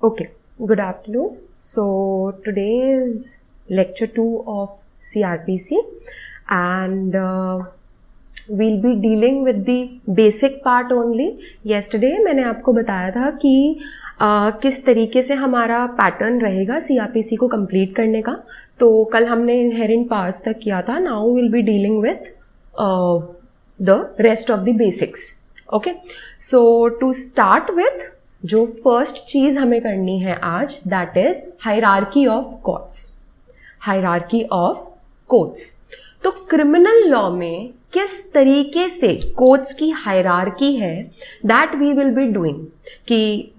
Okay, good afternoon. So today is lecture 2 of CRPC and we'll be dealing with the basic part only. Yesterday मैंने आपको बताया था कि किस तरीके से हमारा पैटर्न रहेगा CRPC को कंप्लीट करने का. तो कल हमने इनहेरेंट पार्ट्स तक किया था. Now will be dealing with the rest of the basics. Okay, so to start with जो फर्स्ट चीज हमें करनी है आज, that is hierarchy of courts. Hierarchy of courts. तो क्रिमिनल लॉ में किस तरीके से कोर्ट्स की हायरार्की है, that we will be doing. कि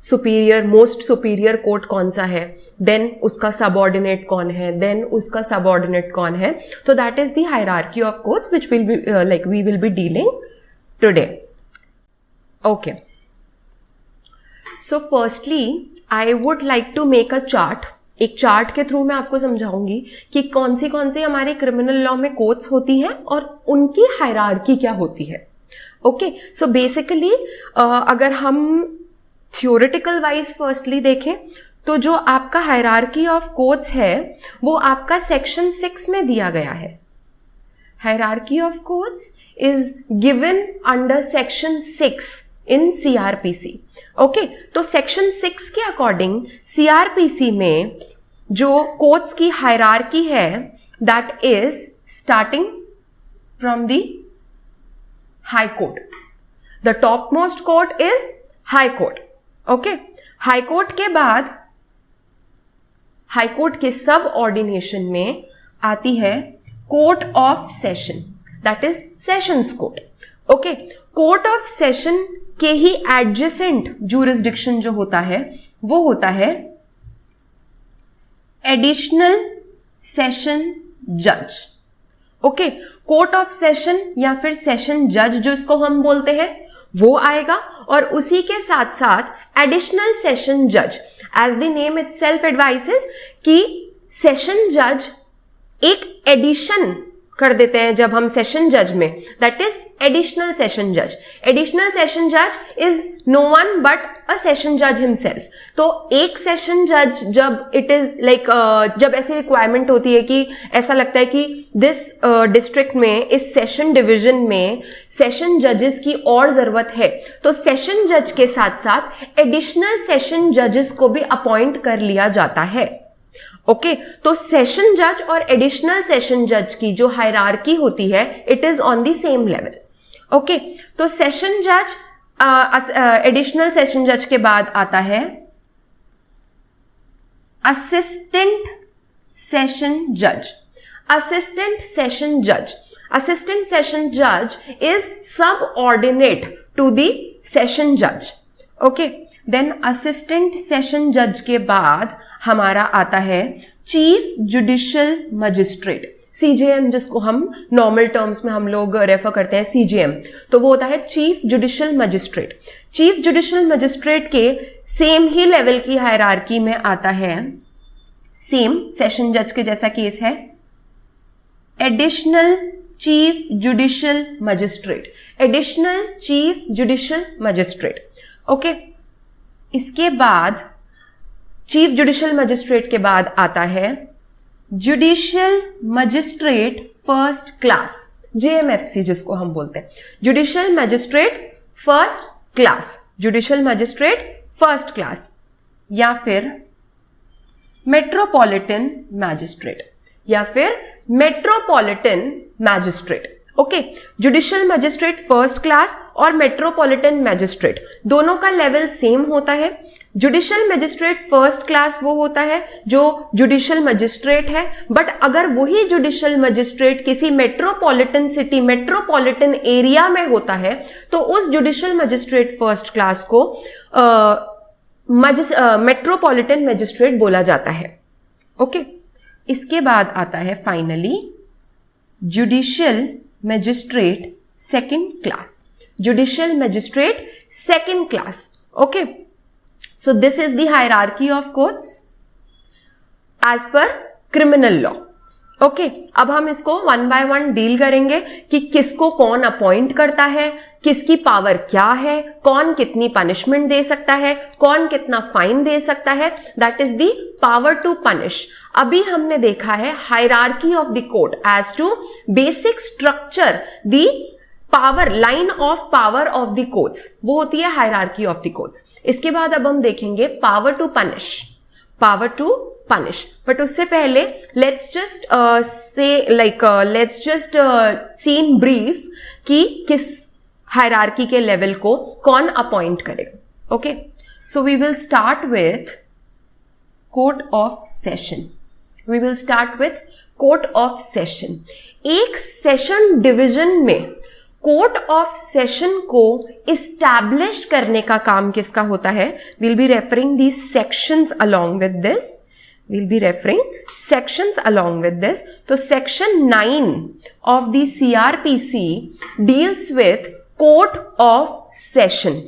सुपीरियर, मोस्ट सुपीरियर कोर्ट कौन सा है, देन उसका सबऑर्डिनेट कौन है, देन उसका सबऑर्डिनेट कौन है. तो that is the hierarchy of courts which will be like we will be dealing today. Okay, so firstly I would like to make a chart. एक चार्ट के थ्रू मैं आपको समझाऊंगी कि कौन सी हमारे क्रिमिनल लॉ में कोर्ट्स होती हैं और उनकी हायरार्की क्या होती है. ओके, सो बेसिकली अगर हम थ्योरेटिकल वाइज फर्स्टली देखें तो जो आपका हायरार्की ऑफ कोर्ट्स है वो आपका सेक्शन 6 में दिया गया है. Hierarchy of courts is given under section 6 in CRPC. Okay, तो सेक्शन 6 के अकॉर्डिंग CRPC में जो कोर्ट्स की हायरार्की है that is starting from the high court. The top most court is high court. Okay, high court के बाद high court के सब ऑर्डिनेशन में आती है court of session, that is sessions court. Okay, court of session के ही adjacent jurisdiction जो होता है वो होता है एडिशनल सेशन जज. ओके, कोर्ट ऑफ सेशन या फिर सेशन जज जो इसको हम बोलते हैं वो आएगा, और उसी के साथ साथ एडिशनल सेशन जज. As the name itself advises कि सेशन जज एक एडिशन कर देते हैं जब हम सेशन जज में, दैट इज एडिशनल सेशन जज. एडिशनल सेशन जज is no one but a session जज हिमसेल्फ. तो एक सेशन जज जब इट इज लाइक जब ऐसी रिक्वायरमेंट होती है कि ऐसा लगता है कि दिस डिस्ट्रिक्ट में, इस सेशन डिवीजन में सेशन जजेस की और जरूरत है, तो सेशन जज के साथ साथ एडिशनल सेशन जजेस को भी अपॉइंट कर लिया जाता है. ओके, तो सेशन जज और एडिशनल सेशन जज की जो हायरार्की होती है it is on the same level. Okay, तो सेशन जज, एडिशनल सेशन जज के बाद आता है असिस्टेंट सेशन जज. असिस्टेंट सेशन जज, असिस्टेंट सेशन जज is subordinate to the session जज. ओके, देन असिस्टेंट सेशन जज के बाद हमारा आता है चीफ जुडिशियल मजिस्ट्रेट, CJM, जिसको हम नॉर्मल टर्म्स में हम लोग रेफर करते हैं CJM. तो वो होता है chief judicial magistrate. Chief judicial magistrate के सेम ही लेवल की हायरार्की में आता है, सेम सेशन जज के जैसा केस है, additional chief judicial magistrate. Additional chief judicial magistrate. Okay, इसके बाद चीफ जुडिशियल मजिस्ट्रेट के बाद आता है judicial magistrate first class, JMFC जिसको हम बोलते हैं, judicial magistrate first class. Judicial magistrate first class या फिर मेट्रोपॉलिटन मैजिस्ट्रेट या फिर metropolitan magistrate. Okay, judicial magistrate first class और मेट्रोपॉलिटन मैजिस्ट्रेट दोनों का लेवल सेम होता है. जुडिशियल मजिस्ट्रेट फर्स्ट क्लास वो होता है जो जुडिशियल मजिस्ट्रेट है, बट अगर वही जुडिशियल मजिस्ट्रेट किसी मेट्रोपॉलिटन सिटी, मेट्रोपॉलिटन एरिया में होता है तो उस जुडिशियल मजिस्ट्रेट फर्स्ट क्लास को मेट्रोपॉलिटन मजिस्ट्रेट बोला जाता है. ओके, इसके बाद आता है finally judicial magistrate second class. Judicial magistrate second class. Okay, so this is the hierarchy of courts as per criminal law. Okay अब हम इसको वन बाय वन डील करेंगे कि किसको कौन अपॉइंट करता है, किसकी पावर क्या है, कौन कितनी पनिशमेंट दे सकता है, कौन कितना फाइन दे सकता है, that is the power to punish. अभी हमने देखा है hierarchy of the court as to basic structure, the power line of power of the courts, वो होती है हायरार्की ऑफ द कोर्ट्स। इसके बाद अब हम देखेंगे power to punish, power to punish. But उससे पहले let's just see in brief कि किस हायरार्की के लेवल को कौन अपॉइंट करेगा। Okay so we will start with court of session. We will start with court of session. एक session division में कोर्ट ऑफ सेशन को इस्टैब्लिश करने का काम किसका होता है? Will be referring the sections along with this, we'll be referring sections along with this. तो section 9 of the CRPC deals with court of session.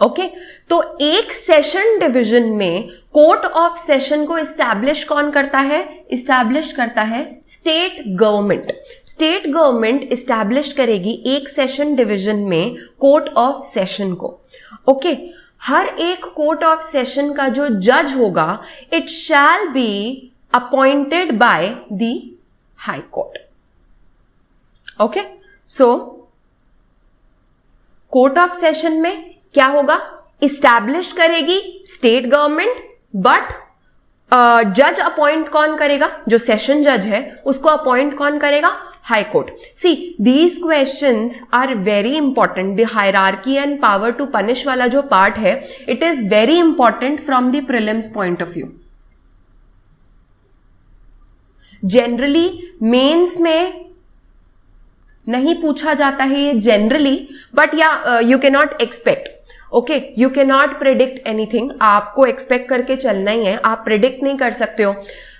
Okay तो एक सेशन डिवीजन में कोर्ट ऑफ सेशन को इस्टेब्लिश कौन करता है? Establish करता है state government. State government establish करेगी एक सेशन डिवीजन में कोर्ट ऑफ सेशन को। ओके हर एक कोर्ट ऑफ सेशन का जो जज होगा it shall be appointed by the high court. Okay so court of session में क्या होगा? इस्टैब्लिश करेगी स्टेट गवर्नमेंट, बट जज अपॉइंट कौन करेगा? जो सेशन जज है उसको अपॉइंट कौन करेगा? High court. See these questions are very important. The hierarchy and power to punish वाला जो पार्ट है it is very important from the prelims point of view. Generally mains में नहीं पूछा जाता है ये generally, but yeah you can not expect. Okay you can not predict anything. आपको एक्सपेक्ट करके चलना ही है, आप प्रेडिक्ट नहीं कर सकते हो।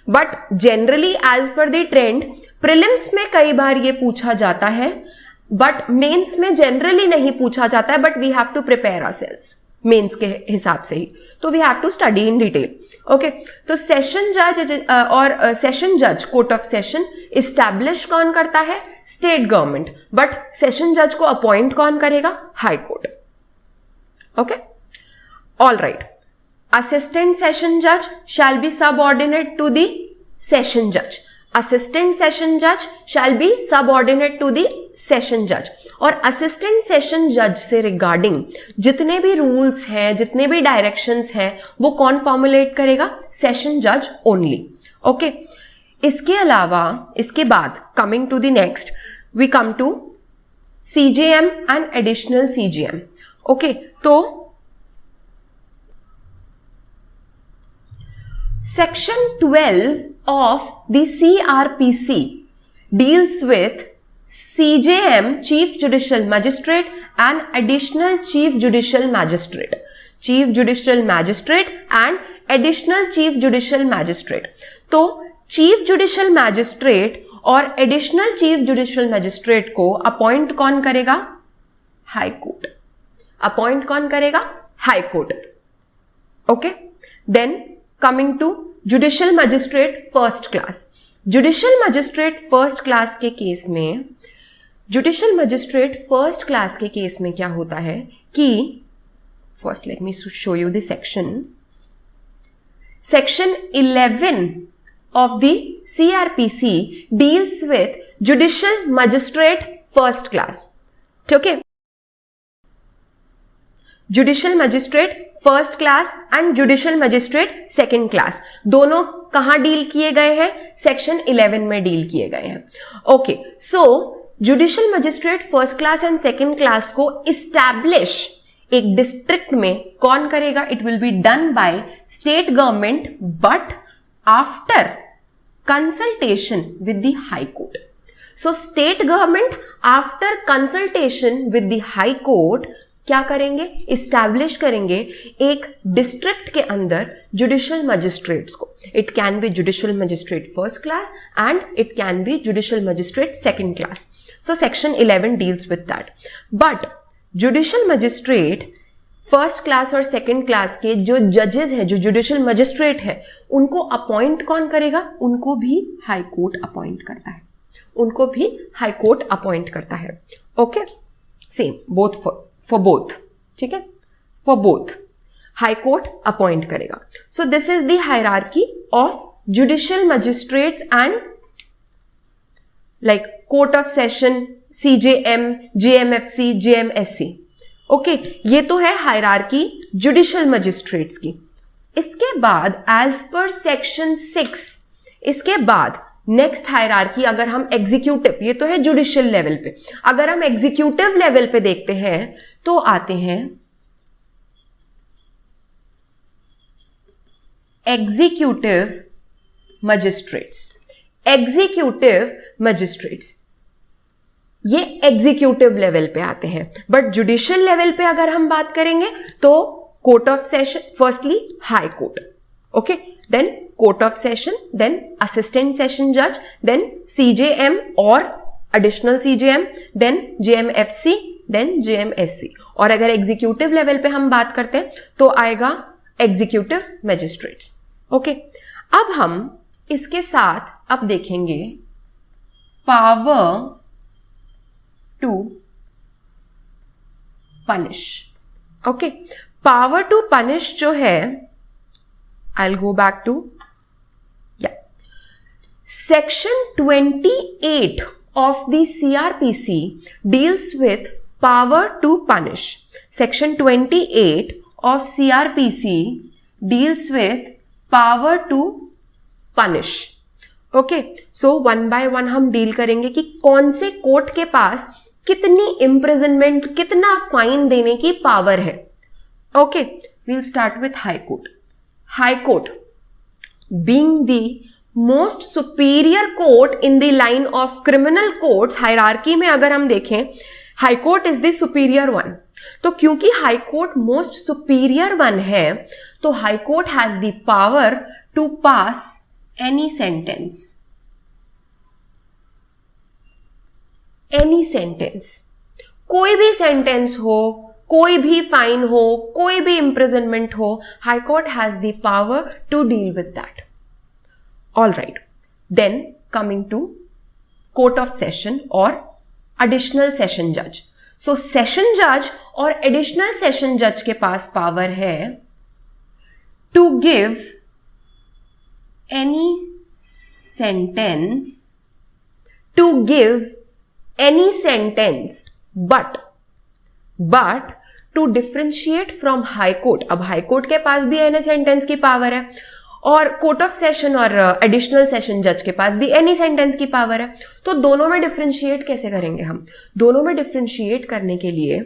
But generally as per the trend prelims में कई बार ये पूछा जाता है, बट मेंस में जनरली नहीं पूछा जाता है। But we have to prepare ourselves mains के हिसाब से ही, तो we have to study in detail. Okay तो सेशन जज और सेशन जज कोर्ट ऑफ सेशन इस्टेब्लिश कौन करता है? स्टेट गवर्नमेंट, बट सेशन जज को अपॉइंट कौन करेगा? High court. Okay all right. Assistant session judge shall be subordinate to the session judge. Assistant session judge shall be subordinate to the session judge. और assistant session judge से regarding जितने भी rules हैं, जितने भी directions हैं, वो कौन फॉर्मुलेट करेगा? सेशन जज ओनली। ओके इसके अलावा इसके बाद coming to the next we come to CJM and additional CJM। Okay तो Section 12 of the CRPC deals with CJM, Chief Judicial Magistrate, and Additional Chief Judicial Magistrate. Chief Judicial Magistrate and Additional Chief Judicial Magistrate. तो Chief Judicial Magistrate और Additional Chief Judicial Magistrate को appoint कौन करेगा? High court. Appoint कौन करेगा? High court. Okay then coming to judicial magistrate first class. Judicial magistrate first class के case में, judicial magistrate first class के केस में क्या होता है कि first let me show you the section 11 of the CRPC deals with judicial magistrate first class. Okay, judicial magistrate first class and judicial magistrate second class दोनों कहां deal किए गए हैं? सेक्शन 11 में डील किए गए हैं। Okay so judicial magistrate first class and second class को इस्टैब्लिश एक डिस्ट्रिक्ट में कौन करेगा? It will be done by state government but after consultation with the high court. So state government after consultation with the high court क्या करेंगे? Establish करेंगे एक district के अंदर जुडिशियल मजिस्ट्रेट्स को। It can B judicial magistrate first class and it can B judicial magistrate second class. So section 11 deals with that. But judicial magistrate first class और second class के जो जजेस है, जो जुडिशियल मजिस्ट्रेट है, उनको appoint कौन करेगा? उनको भी हाई कोर्ट अपॉइंट करता है, उनको भी हाई कोर्ट अपॉइंट करता है। Okay, same both for both, ठीक है, for both high court appoint करेगा। So this is the hierarchy of judicial magistrates and like court of session, CJM, JMFC, JMSC। Okay, ये तो है हायरार्की जुडिशियल मजिस्ट्रेट्स की। इसके बाद एज पर सेक्शन 6, इसके बाद नेक्स्ट हायरार्की अगर हम एग्जीक्यूटिव, ये तो है जुडिशियल लेवल पे, अगर हम एग्जीक्यूटिव लेवल पे देखते हैं तो आते हैं एग्जीक्यूटिव मजिस्ट्रेट्स। एग्जीक्यूटिव मजिस्ट्रेट्स ये एग्जीक्यूटिव लेवल पे आते हैं, बट जुडिशियल लेवल पे अगर हम बात करेंगे तो court of session, firstly high court, okay, then court of session, then assistant session जज, देन CJM और additional CJM, then JMFC, then JMSC। और अगर एग्जीक्यूटिव लेवल पे हम बात करते हैं तो आएगा एग्जीक्यूटिव मजिस्ट्रेट्स। ओके, अब हम इसके साथ अब देखेंगे power to punish. Okay, power to punish जो है, I will go back to section 28 of the CRPC deals with power to punish. Section 28 of CRPC deals with power to punish. Okay, so one by one हम deal करेंगे कि कौन से court के पास कितनी imprisonment, कितना फाइन देने की पावर है। Okay, we'll start with high court. High court being the most superior court in the line of criminal courts, hierarchy में अगर हम देखें high court is the superior one. तो क्योंकि high court most superior one है तो high court has the power to pass any sentence, any sentence, कोई भी सेंटेंस हो, कोई भी फाइन हो, कोई भी imprisonment हो, High Court has the power to deal with that. All right. Then coming to Court of Session or Additional Session Judge. So Session Judge और Additional Session Judge के पास power है to give any sentence, to give any sentence but to differentiate from high court। अब high court के पास भी any sentence की power है और court of session और एडिशनल सेशन जज के पास भी एनी सेंटेंस की पावर है, तो दोनों में डिफरेंशिएट कैसे करेंगे हम? दोनों में डिफरेंशिएट करने के लिए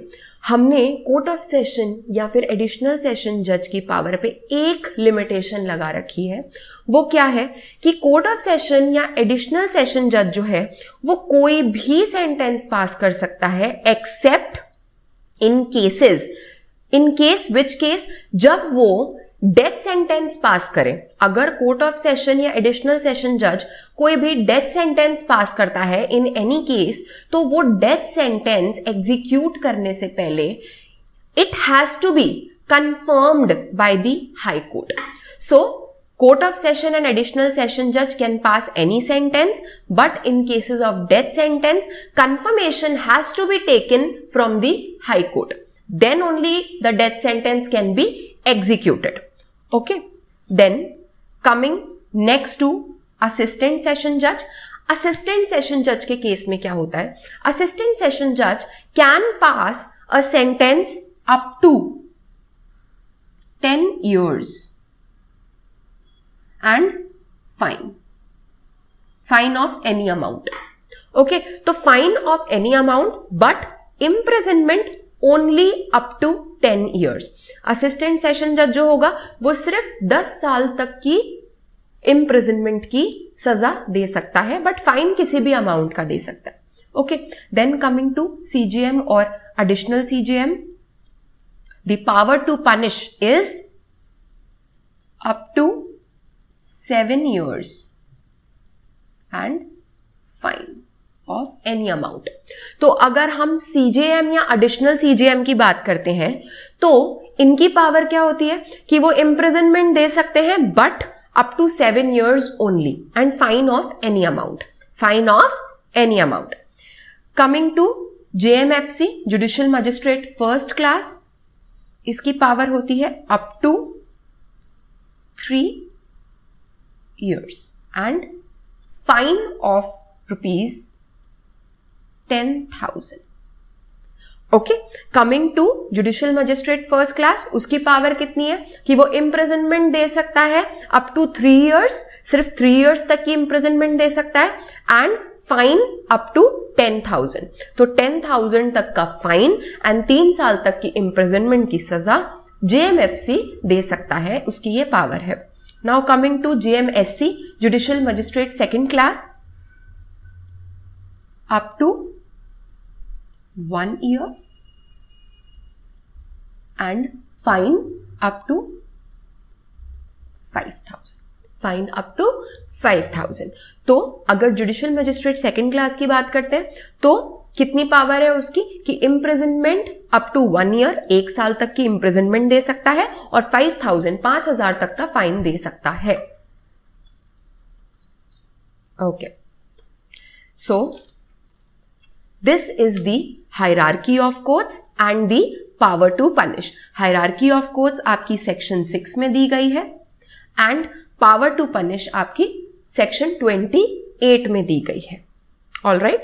हमने कोर्ट ऑफ सेशन या फिर एडिशनल सेशन जज की पावर पे एक लिमिटेशन लगा रखी है। वो क्या है कि कोर्ट ऑफ सेशन या एडिशनल सेशन जज जो है वो कोई भी सेंटेंस पास कर सकता है accept in cases, in case which case, जब वो डेथ सेंटेंस पास करे। अगर कोर्ट ऑफ सेशन या एडिशनल सेशन जज कोई भी डेथ सेंटेंस पास करता है इन एनी केस, तो वो डेथ सेंटेंस एग्जीक्यूट करने से पहले it has to be confirmed by the high court. So court of session and additional session judge can pass any sentence, but in cases of death sentence, confirmation has to be taken from the high court. Then only the death sentence can be executed. Okay. Then coming next to assistant session judge. Assistant session judge के case में क्या होता है? Assistant session judge can pass a sentence up to 10 years. And fine of any amount. Okay, तो fine of any amount but imprisonment only up to 10 years. Assistant session judge जो होगा वो सिर्फ 10 साल तक की imprisonment की सजा दे सकता है, but fine किसी भी amount का दे सकता है. Okay, then coming to CJM or additional CJM, the power to punish is up to 7 years and fine. Of any amount. तो अगर हम CJM या एडिशनल CJM की बात करते हैं तो इनकी पावर क्या होती है कि वो इम्प्रिजनमेंट दे सकते हैं but up to 7 years only and fine of any amount, fine of any amount. Coming to JMFC judicial magistrate first class, इसकी पावर होती है up to 3 years and fine of rupees 10,000. Okay, coming to judicial magistrate first class, उसकी power कितनी है कि वो imprisonment दे सकता है अप टू 3 years, सिर्फ 3 years तक की इम्प्रिजनमेंट दे सकता है एंड फाइन अप टू 10,000। तो 10,000 तक का फाइन एंड 3 साल तक की इम्प्रिजनमेंट की सजा JMFC दे सकता है, उसकी ये पावर है। Now coming to JMSC judicial magistrate second class, up to 1 year and fine up to 5,000, fine up to 5,000। तो अगर जुडिशियल मजिस्ट्रेट सेकेंड क्लास की बात करते हैं तो कितनी पावर है उसकी कि इम्प्रिजनमेंट अप टू 1 year, 1 साल तक की इम्प्रिजनमेंट दे सकता है और 5,000 तक का फाइन दे सकता है। Okay, so this is the hierarchy of courts and the power to punish. Hierarchy of courts आपकी सेक्शन 6 में दी गई है and power to punish आपकी सेक्शन 28 में दी गई है। All right?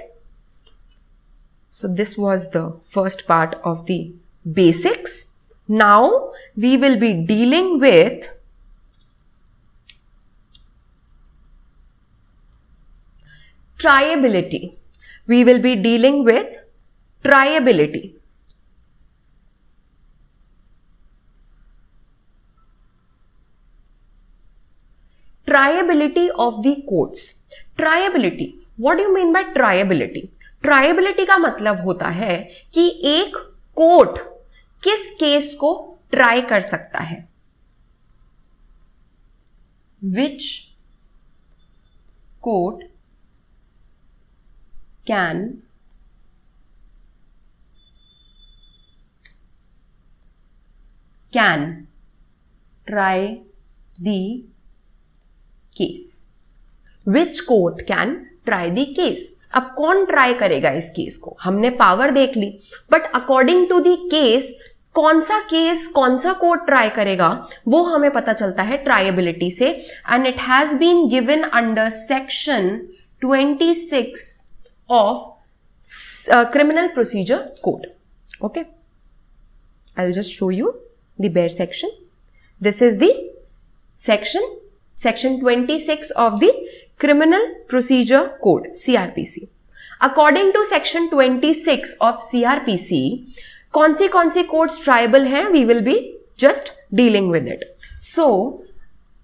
So this was the first part of the basics. Now we will be dealing with triability. We will be dealing with triability. Triability of the courts. Triability. What do you mean by triability? Triability का मतलब होता है कि एक court किस case को try कर सकता है। Which court can try the case. Which court can try the case? अब कौन ट्राई करेगा इस केस को? हमने पावर देख ली, but according to the case कौन सा केस कौन सा कोर्ट ट्राई करेगा वो हमें पता चलता है ट्रायबिलिटी से, and it has been given under section 26 of criminal procedure code. Okay, I will just show you the bare section. This is the section 26 of the Criminal Procedure Code, CRPC. According to section 26 of CRPC, कौन सी courts tribal हैं, we will be just dealing with it. So,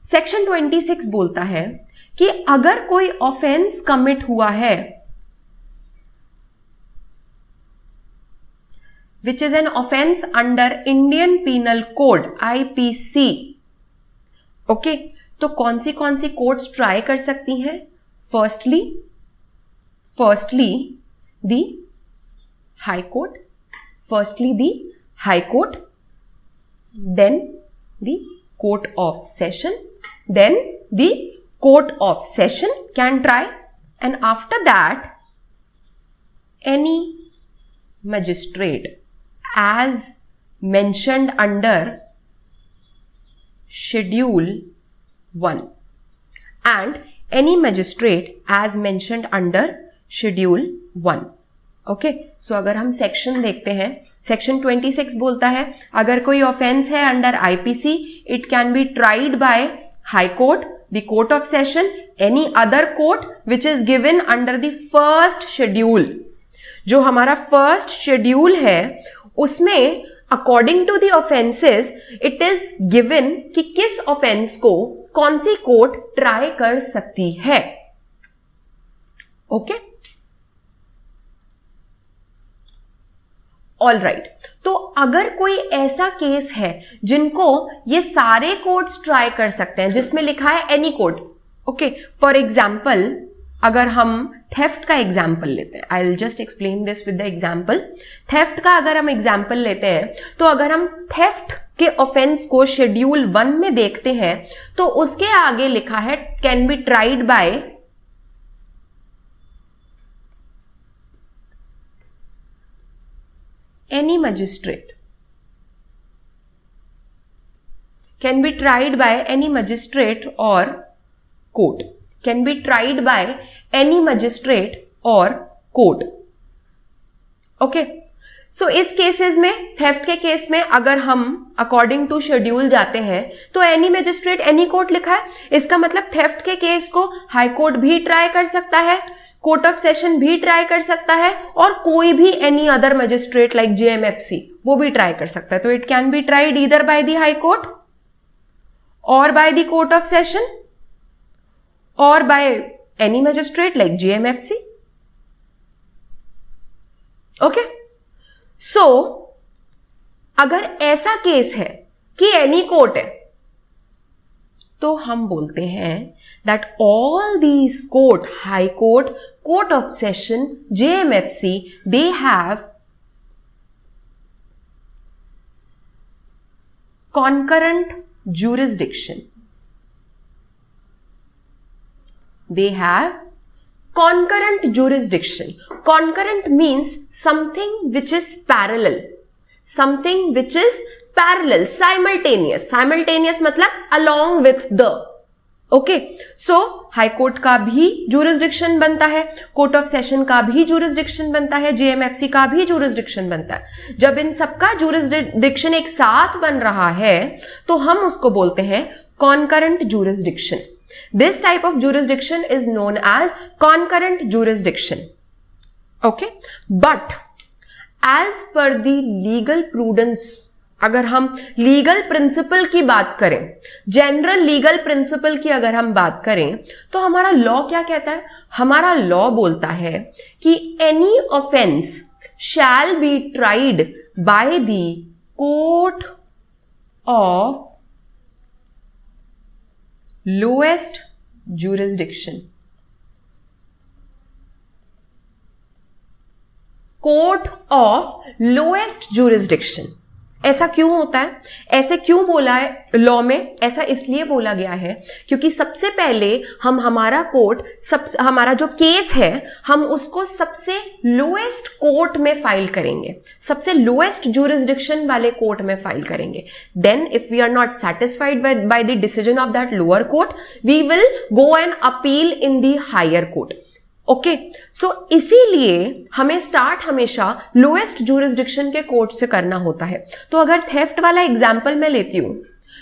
section 26 बोलता है कि अगर कोई offense commit हुआ है which is an offense under Indian Penal Code, IPC. Okay, तो कौन सी कोर्ट्स ट्राई कर सकती हैं? Firstly the high court, then the court of session, then the court of session can try, and after that any magistrate as mentioned under Schedule 1 and any magistrate as mentioned under Schedule 1. Okay, so अगर हम section देखते हैं, section 26 बोलता है अगर कोई offence है under IPC, it can be tried by high court, the court of session, any other court which is given under the first schedule. जो हमारा फर्स्ट शेड्यूल है उसमें according to the offences it is given कि किस offence को कौन सी court try कर सकती है. Okay, all right. तो अगर कोई ऐसा केस है जिनको ये सारे कोर्ट्स ट्राई कर सकते हैं, जिसमें लिखा है any court, okay, for example अगर हम थेफ्ट का एग्जाम्पल लेते हैं, आई will just explain this with the example. Theft का अगर हम एग्जाम्पल लेते हैं, तो अगर हम थेफ्ट के ऑफेंस को शेड्यूल 1 में देखते हैं, तो उसके आगे लिखा है can be tried by any magistrate, can be tried by any magistrate or court, can be tried by any magistrate or court. Okay, so इस केसेस में, थेफ्ट के केस में अगर हम अकॉर्डिंग टू शेड्यूल जाते हैं तो एनी मजिस्ट्रेट एनी कोर्ट लिखा है, इसका मतलब थेफ्ट के केस को हाई कोर्ट भी ट्राई कर सकता है, कोर्ट ऑफ सेशन भी ट्राई कर सकता है, और कोई भी any other magistrate like JMFC वो भी ट्राई कर सकता है। तो it can be tried either by the high court और by the court of session or by any magistrate like JMFC. Okay, so अगर ऐसा केस है कि एनी कोर्ट है, तो हम बोलते हैं that all these court, high court, court of session, JMFC, they have concurrent jurisdiction. They have concurrent jurisdiction. Concurrent means something which is parallel. Something which is parallel, simultaneous. Simultaneous मतलब along with the. Okay. So, high court का भी jurisdiction बनता है, court of session का भी jurisdiction बनता है, JMFC का भी jurisdiction बनता है। जब इन सबका jurisdiction एक साथ बन रहा है, तो हम उसको बोलते हैं concurrent jurisdiction. This type of jurisdiction is known as concurrent jurisdiction. Okay, but as per the legal prudence, अगर हम लीगल प्रिंसिपल की बात करें, जनरल लीगल प्रिंसिपल की अगर हम बात करें, तो हमारा लॉ क्या कहता है? हमारा लॉ बोलता है कि any offence shall be tried bye the court of lowest jurisdiction. Court of lowest jurisdiction. ऐसा क्यों होता है? ऐसे क्यों बोला है लॉ में? ऐसा इसलिए बोला गया है क्योंकि सबसे पहले हम हमारा कोर्ट, हमारा जो केस है, हम उसको सबसे लोएस्ट कोर्ट में फाइल करेंगे, सबसे लोएस्ट jurisdiction वाले कोर्ट में फाइल करेंगे. Then if we are not satisfied by the decision of that lower court, we will go and appeal in the higher court. Okay, so इसीलिए हमें start हमेशा lowest jurisdiction के court से करना होता है. तो अगर थेफ्ट वाला एग्जाम्पल मैं लेती हूं,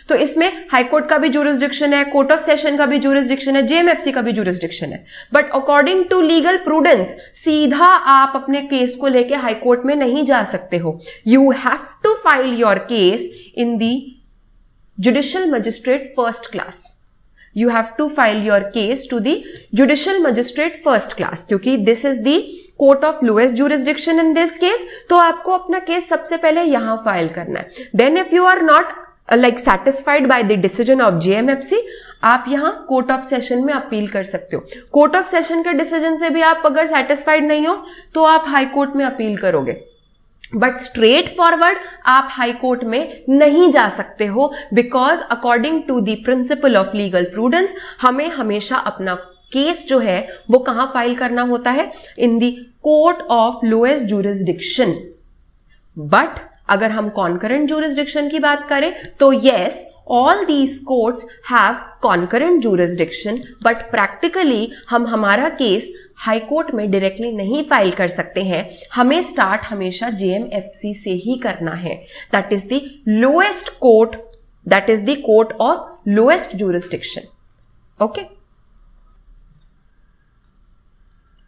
तो इसमें हाई कोर्ट का भी jurisdiction है, कोर्ट ऑफ सेशन का भी jurisdiction है, JMFC का भी jurisdiction है. But according to legal prudence सीधा आप अपने केस को लेके हाई कोर्ट में नहीं जा सकते हो. You have to file your case in the judicial magistrate first class. You have to file your case to the judicial magistrate first class, क्योंकि this is the court of lowest jurisdiction in this case. तो आपको अपना case सबसे पहले यहां file करना है. Then if you are not like satisfied by the decision of JMFC, आप यहां कोर्ट ऑफ सेशन में अपील कर सकते हो. कोर्ट ऑफ सेशन के डिसीजन से भी आप अगर सेटिस्फाइड नहीं हो, तो आप हाई कोर्ट में अपील करोगे. बट स्ट्रेट फॉरवर्ड आप हाई कोर्ट में नहीं जा सकते हो, because according to the principle of legal prudence हमें हमेशा अपना केस जो है वो कहां फाइल करना होता है? In the court of lowest jurisdiction. But अगर हम कॉन्करेंट jurisdiction की बात करें, तो yes, all these courts have concurrent jurisdiction, but practically हम हमारा केस हाई कोर्ट में डायरेक्टली नहीं फाइल कर सकते हैं. हमें स्टार्ट हमेशा JMFC से ही करना है. That is the lowest court, that is the court of lowest jurisdiction. Okay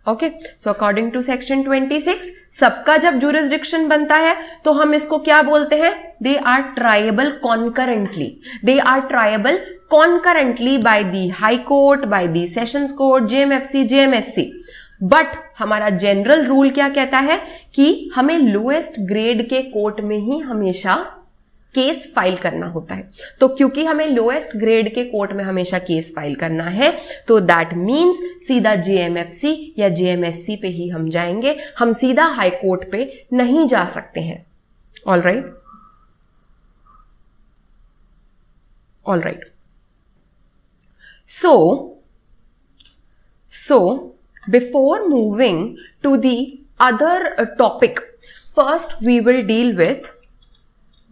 okay, so according to section 26 सबका जब jurisdiction बनता है तो हम इसको क्या बोलते हैं? They are triable concurrently. They are triable concurrently by the high court, by the sessions court, JMFC, JMSC. But हमारा जनरल रूल क्या कहता है कि हमें लोएस्ट ग्रेड के कोर्ट में ही हमेशा केस फाइल करना होता है। तो क्योंकि हमें लोएस्ट ग्रेड के कोर्ट में हमेशा केस फाइल करना है, तो दैट मीन्स सीधा जेएमएफसी या जेएमएससी पे ही हम जाएंगे, हम सीधा हाई कोर्ट पे नहीं जा सकते हैं। All right, all right. So before moving to the other topic, first we will deal with,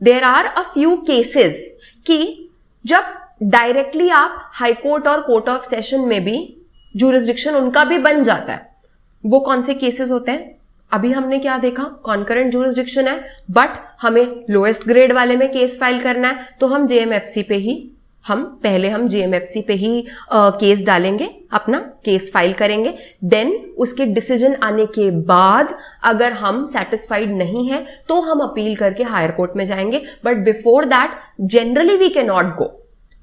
there are a few cases कि जब डायरेक्टली आप हाई कोर्ट और कोर्ट ऑफ सेशन में भी जुरिस्डिक्शन उनका भी बन जाता है। वो कौन से केसेस होते हैं? अभी हमने क्या देखा, कॉन्करेंट जुरिस्डिक्शन है, बट हमें लोएस्ट ग्रेड वाले में केस फाइल करना है, तो हम जेएमएफसी पे ही हम जेएमएफसी पे ही केस डालेंगे, अपना केस फाइल करेंगे। देन उसके डिसीजन आने के बाद अगर हम सेटिस्फाइड नहीं है तो हम अपील करके हायर कोर्ट में जाएंगे, but before that generally we can not go.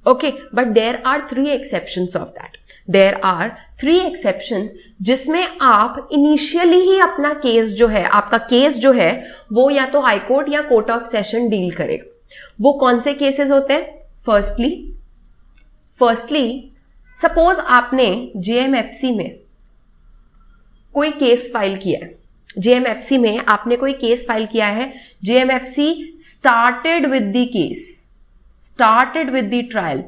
Okay, but there are 3 exceptions of that. There are 3 exceptions जिसमें आप इनिशियली ही अपना केस जो है, आपका केस जो है वो या तो हाई कोर्ट या कोर्ट ऑफ सेशन डील करेगा। वो कौन से केसेस होते हैं? फर्स्टली सपोज आपने जेएमएफसी में कोई केस फाइल किया है, जेएमएफसी में आपने कोई केस फाइल किया है, JMFC started with the trial,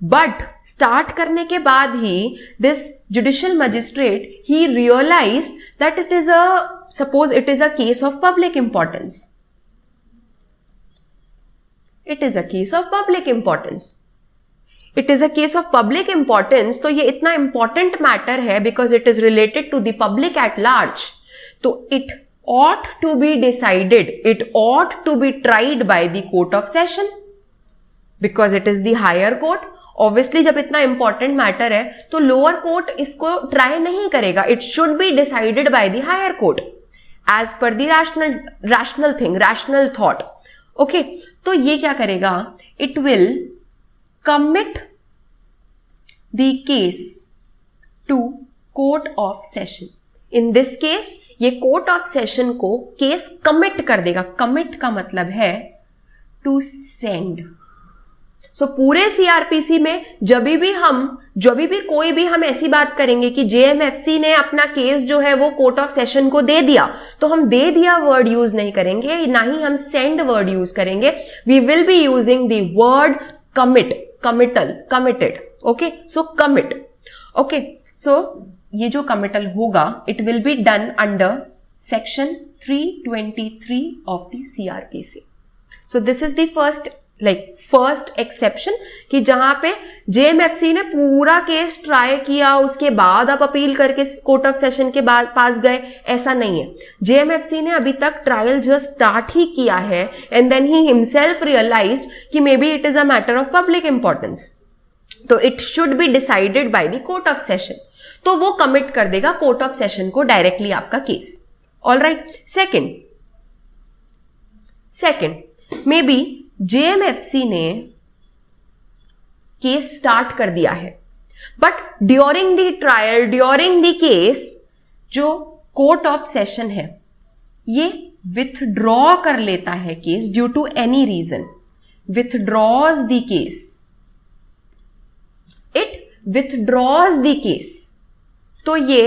but start करने के बाद ही दिस जुडिशियल मजिस्ट्रेट ही realised that it is a case of public importance. It is a case of public importance. It is a case of public importance, तो ये इतना important matter है because it is related to the public at large. तो it ought to be decided, it ought to be tried by the court of session because it is the higher court. Obviously जब इतना important matter है तो lower court इसको try नहीं करेगा. It should be decided by the higher court as per the rational thought. Okay, तो ये क्या करेगा? It will commit the case to court of session. In this case, ये court of session को case commit कर देगा। commit का मतलब है to send. So पूरे सीआरपीसी में जब भी कोई भी हम ऐसी बात करेंगे कि जेएमएफसी ने अपना केस जो है वो कोर्ट ऑफ सेशन को दे दिया, तो हम दे दिया वर्ड यूज नहीं करेंगे, ना ही हम सेंड वर्ड यूज करेंगे। We will be using the word commit, committal, committed. Okay, so commit. Okay, so ये जो कमिटल होगा it will be done under section 323 of the CrPC. So this is the first exception कि जहां पे JMFC ने पूरा case try किया, उसके बाद आप अपील करके कोर्ट ऑफ सेशन के बाद पास गए, ऐसा नहीं है। जेएमएफसी ने अभी तक ट्रायल जस्ट स्टार्ट ही किया है एंड देन ही हिमसेल्फ रियलाइज्ड कि maybe it is a matter of public importance, तो it should be decided by the court of session. तो वो कमिट कर देगा कोर्ट ऑफ सेशन को डायरेक्टली आपका case. All right, second maybe JMFC ने case start कर दिया है, but during the trial, during the case, जो कोर्ट ऑफ सेशन है ये विथड्रॉ कर लेता है case due to any reason, withdraws the case, it withdraws the case, तो ये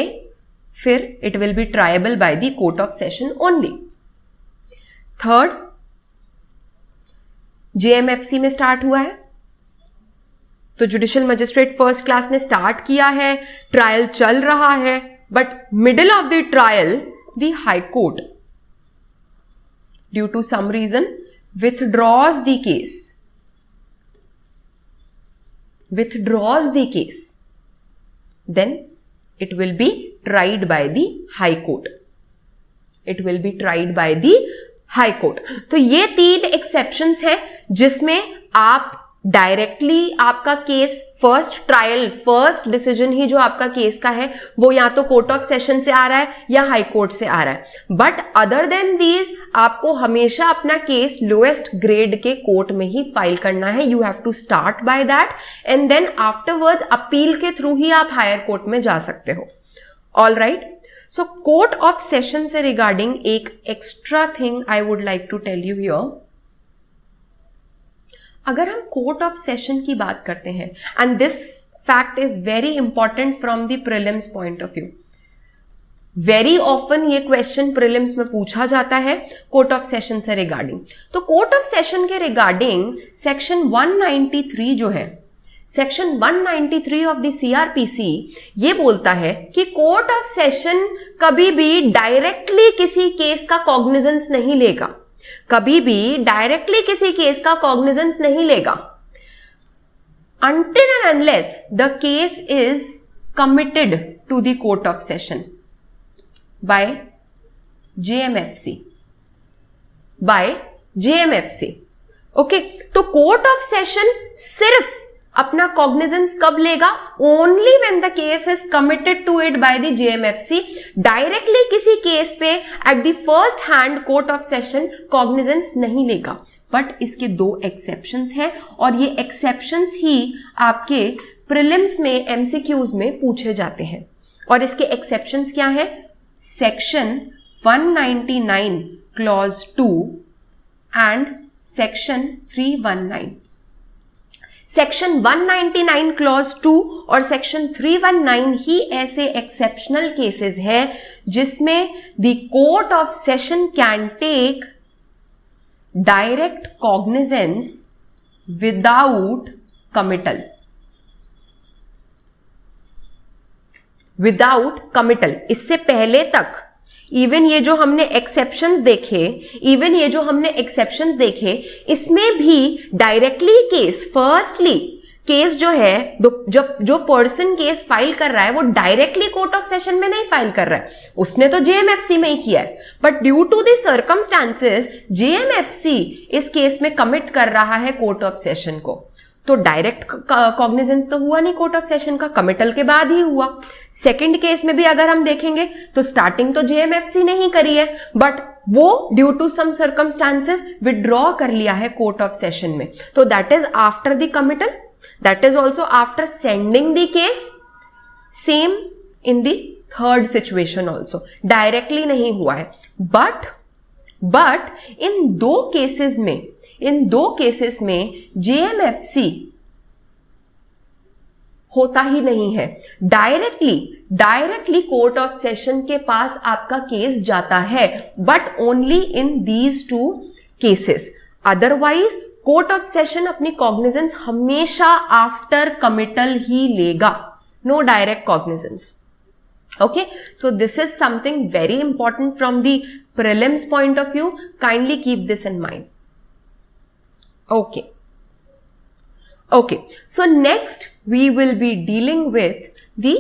फिर it will be triable by the court of session only. Third, JMFC में स्टार्ट हुआ है तो जुडिशियल मजिस्ट्रेट फर्स्ट क्लास ने स्टार्ट किया है, ट्रायल चल रहा है, but middle of the trial the high court due to some reason withdraws the case, then it will be tried by the high court. It will be tried by the high court. तो ये 3 exceptions हैं जिसमें आप directly आपका case first trial, first decision ही जो आपका case का है वो या तो कोर्ट ऑफ सेशन से आ रहा है या हाई कोर्ट से आ रहा है, बट अदर देन दीज आपको हमेशा अपना केस लोएस्ट ग्रेड के कोर्ट में ही फाइल करना है। You have to start by that and then afterward appeal के थ्रू ही आप हायर कोर्ट में जा सकते हो। All right, so court of session से रिगार्डिंग एक extra thing I would like to tell you here अगर हम कोर्ट ऑफ सेशन की बात करते हैं, and this fact is very important from the prelims point of view, very often ये question prelims में पूछा जाता है कोर्ट ऑफ सेशन से रिगार्डिंग। तो कोर्ट ऑफ सेशन के रिगार्डिंग सेक्शन 193 जो है, सेक्शन 193 ऑफ द सीआरपीसी ये बोलता है कि कोर्ट ऑफ सेशन कभी भी डायरेक्टली किसी केस का कॉग्निजेंस नहीं लेगा, कभी भी डायरेक्टली किसी केस का कॉग्निजेंस नहीं लेगा until and unless the case is committed to the court of session by JMFC, by JMFC। Okay, तो कोर्ट ऑफ सेशन सिर्फ अपना कॉग्निजेंस कब लेगा? Only when the case is committed to it by the JMFC। Directly किसी case पे at the first hand court of session cognizance नहीं लेगा। But इसके दो एक्सेप्शंस हैं और ये एक्सेप्शंस ही आपके प्रीलिम्स में एमसीक्यूज में पूछे जाते हैं। और इसके एक्सेप्शंस क्या है? Section 199 clause 2 and section 319। Section 199 clause 2 और सेक्शन 319 ही ऐसे एक्सेप्शनल केसेस है जिसमें the court of session can take direct cognizance without committal, without committal. इससे पहले तक इवन ये जो हमने एक्सेप्शंस देखे, इवन ये जो हमने एक्सेप्शंस देखे, इसमें भी डायरेक्टली केस, फर्स्टली केस जो है, जो पर्सन केस फाइल कर रहा है वो डायरेक्टली कोर्ट ऑफ सेशन में नहीं फाइल कर रहा है, उसने तो जेएमएफसी में ही किया है। But due to the circumstances JMFC इस केस में कमिट कर रहा है कोर्ट ऑफ सेशन को, तो डायरेक्ट कॉग्निजेंस तो हुआ नहीं कोर्ट ऑफ सेशन का, कमिटल के बाद ही हुआ। सेकंड केस में भी अगर हम देखेंगे तो स्टार्टिंग तो जेएमएफसी ने ही करी है, बट वो due to some circumstances withdraw कर लिया है कोर्ट ऑफ सेशन में, तो that is after the committal, that is also after sending the case. Same in the third situation also, directly नहीं हुआ है। बट इन दो केसेस में जेएमएफसी होता ही नहीं है। डायरेक्टली कोर्ट ऑफ सेशन के पास आपका केस जाता है, but only in these two cases. Otherwise court of session अपनी कॉग्निजेंस हमेशा आफ्टर कमिटल ही लेगा, no direct cognizance. Okay, so this is something very important from the prelims point of view. Kindly keep this in mind. Okay, so next we will be dealing with the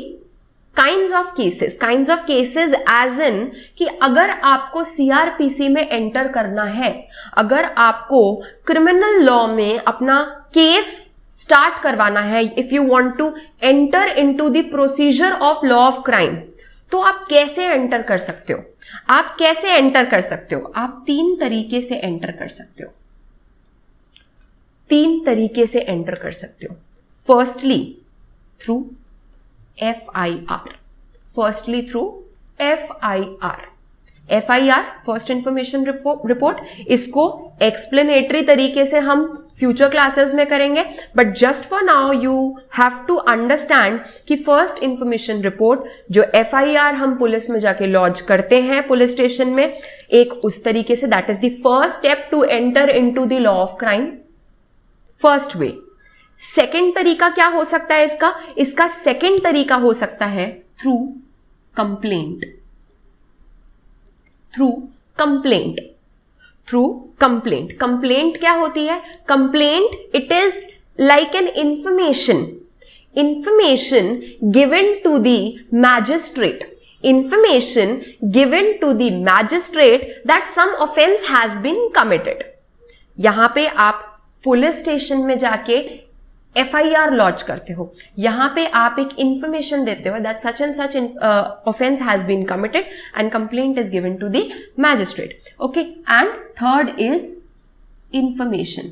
kinds of cases as in कि अगर आपको CRPC में enter करना है, अगर आपको criminal law में अपना केस स्टार्ट करवाना है, if you want to enter into the procedure of law of crime, तो आप कैसे एंटर कर सकते हो? आप तीन तरीके से एंटर कर सकते हो। Firstly through FIR, first information report. इसको एक्सप्लेनेटरी तरीके से हम फ्यूचर क्लासेस में करेंगे, but just for now you have to understand कि फर्स्ट इंफॉर्मेशन रिपोर्ट जो FIR हम पुलिस में जाके लॉन्च करते हैं पुलिस स्टेशन में, एक उस तरीके से, that is the first step to enter into the law of crime, first way. Second तरीका क्या हो सकता है इसका सेकेंड तरीका हो सकता है थ्रू कंप्लेंट। कंप्लेंट क्या होती है? Complaint, it is like an information given to the magistrate that some offence has been committed. यहां पे आप पुलिस स्टेशन में जाके FIR लॉन्च करते हो, यहां पे आप एक इंफॉर्मेशन देते हो that such and such offence has been committed and complaint is given to the magistrate. Okay, and third is information.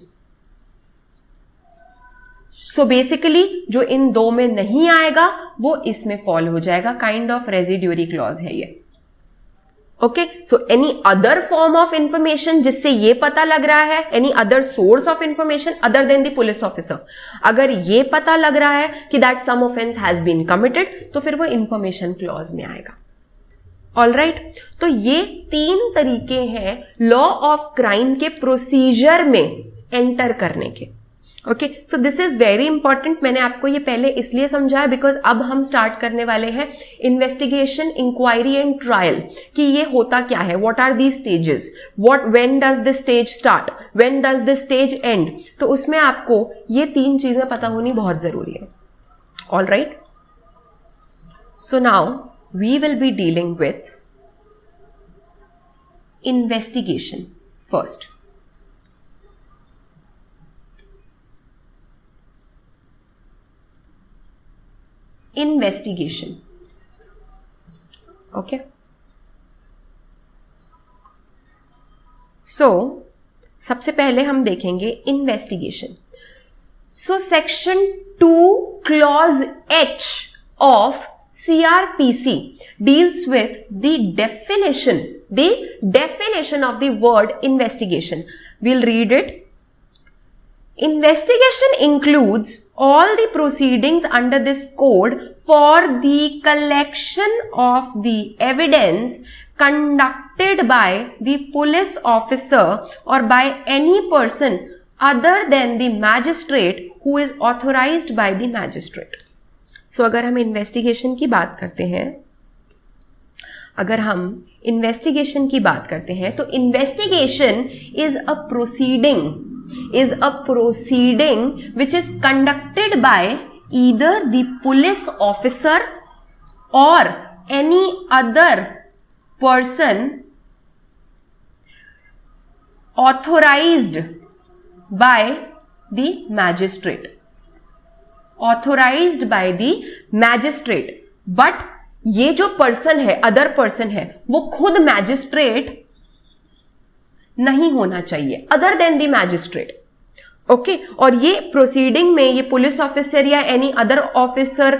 So basically जो इन दो में नहीं आएगा वो इसमें फॉल हो जाएगा, काइंड ऑफ रेजिड्यूरी क्लॉज है ये। Okay, so any other form of information जिससे ये पता लग रहा है, any other source of information other than the police officer, अगर ये पता लग रहा है कि that some offence has been committed, तो फिर वो इंफॉर्मेशन क्लॉज में आएगा. ऑलराइट, तो ये 3 तरीके हैं लॉ ऑफ क्राइम के प्रोसीजर में एंटर करने के. Okay, so this is very important. मैंने आपको ये पहले इसलिए समझाया बिकॉज अब हम स्टार्ट करने वाले हैं इन्वेस्टिगेशन, इंक्वायरी एंड ट्रायल, कि ये होता क्या है, what are the stages, when does this stage start, when does this stage end. तो उसमें आपको ये 3 चीजें पता होनी बहुत जरूरी है. Alright, so now we will be dealing with investigation first. Investigation. Okay. So, सबसे पहले हम देखेंगे investigation. So, section 2 clause H of CRPC deals with the definition of the word investigation. We'll read it. Investigation includes all the proceedings under this code for the collection of the evidence conducted by the police officer or by any person other than the magistrate who is authorized by the magistrate. So, अगर हम investigation की बात करते हैं, तो investigation is a proceeding which is conducted by either the police officer or any other person authorised by the magistrate. Authorised by the magistrate, but ये जो person है, अदर पर्सन है, वो खुद मैजिस्ट्रेट नहीं होना चाहिए, other than the magistrate. Okay, और ये प्रोसीडिंग में ये पुलिस ऑफिसर या any other officer,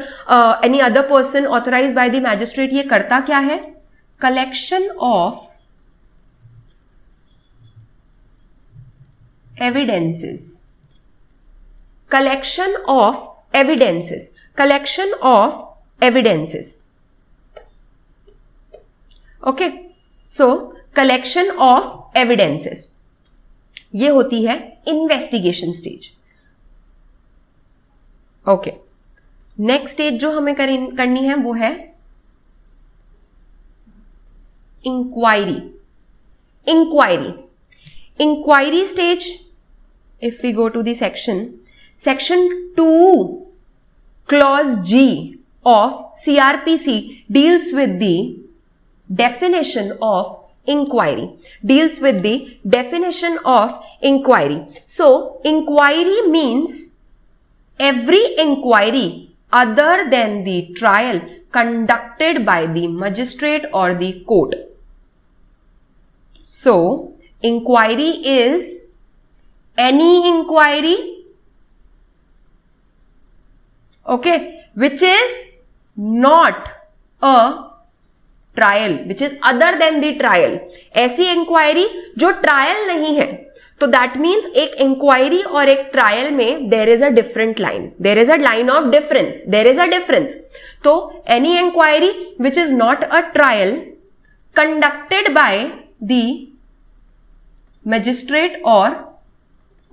any other person authorised by the magistrate, ये करता क्या है, collection of evidences, collection of evidences. Okay, so collection of evidences, ये होती है investigation stage. Okay, next stage जो हमें करनी है वो है inquiry stage. If we go to the section 2 clause G of CRPC deals with the definition of inquiry. So, inquiry means every inquiry other than the trial conducted by the magistrate or the court. So, inquiry is any inquiry, okay, which is not a trial, which is other than the trial. ऐसी inquiry जो trial नहीं है, तो that means एक inquiry और एक trial में there is a different line, there is a line of difference, there is a difference. तो any inquiry which is not a trial conducted by the magistrate or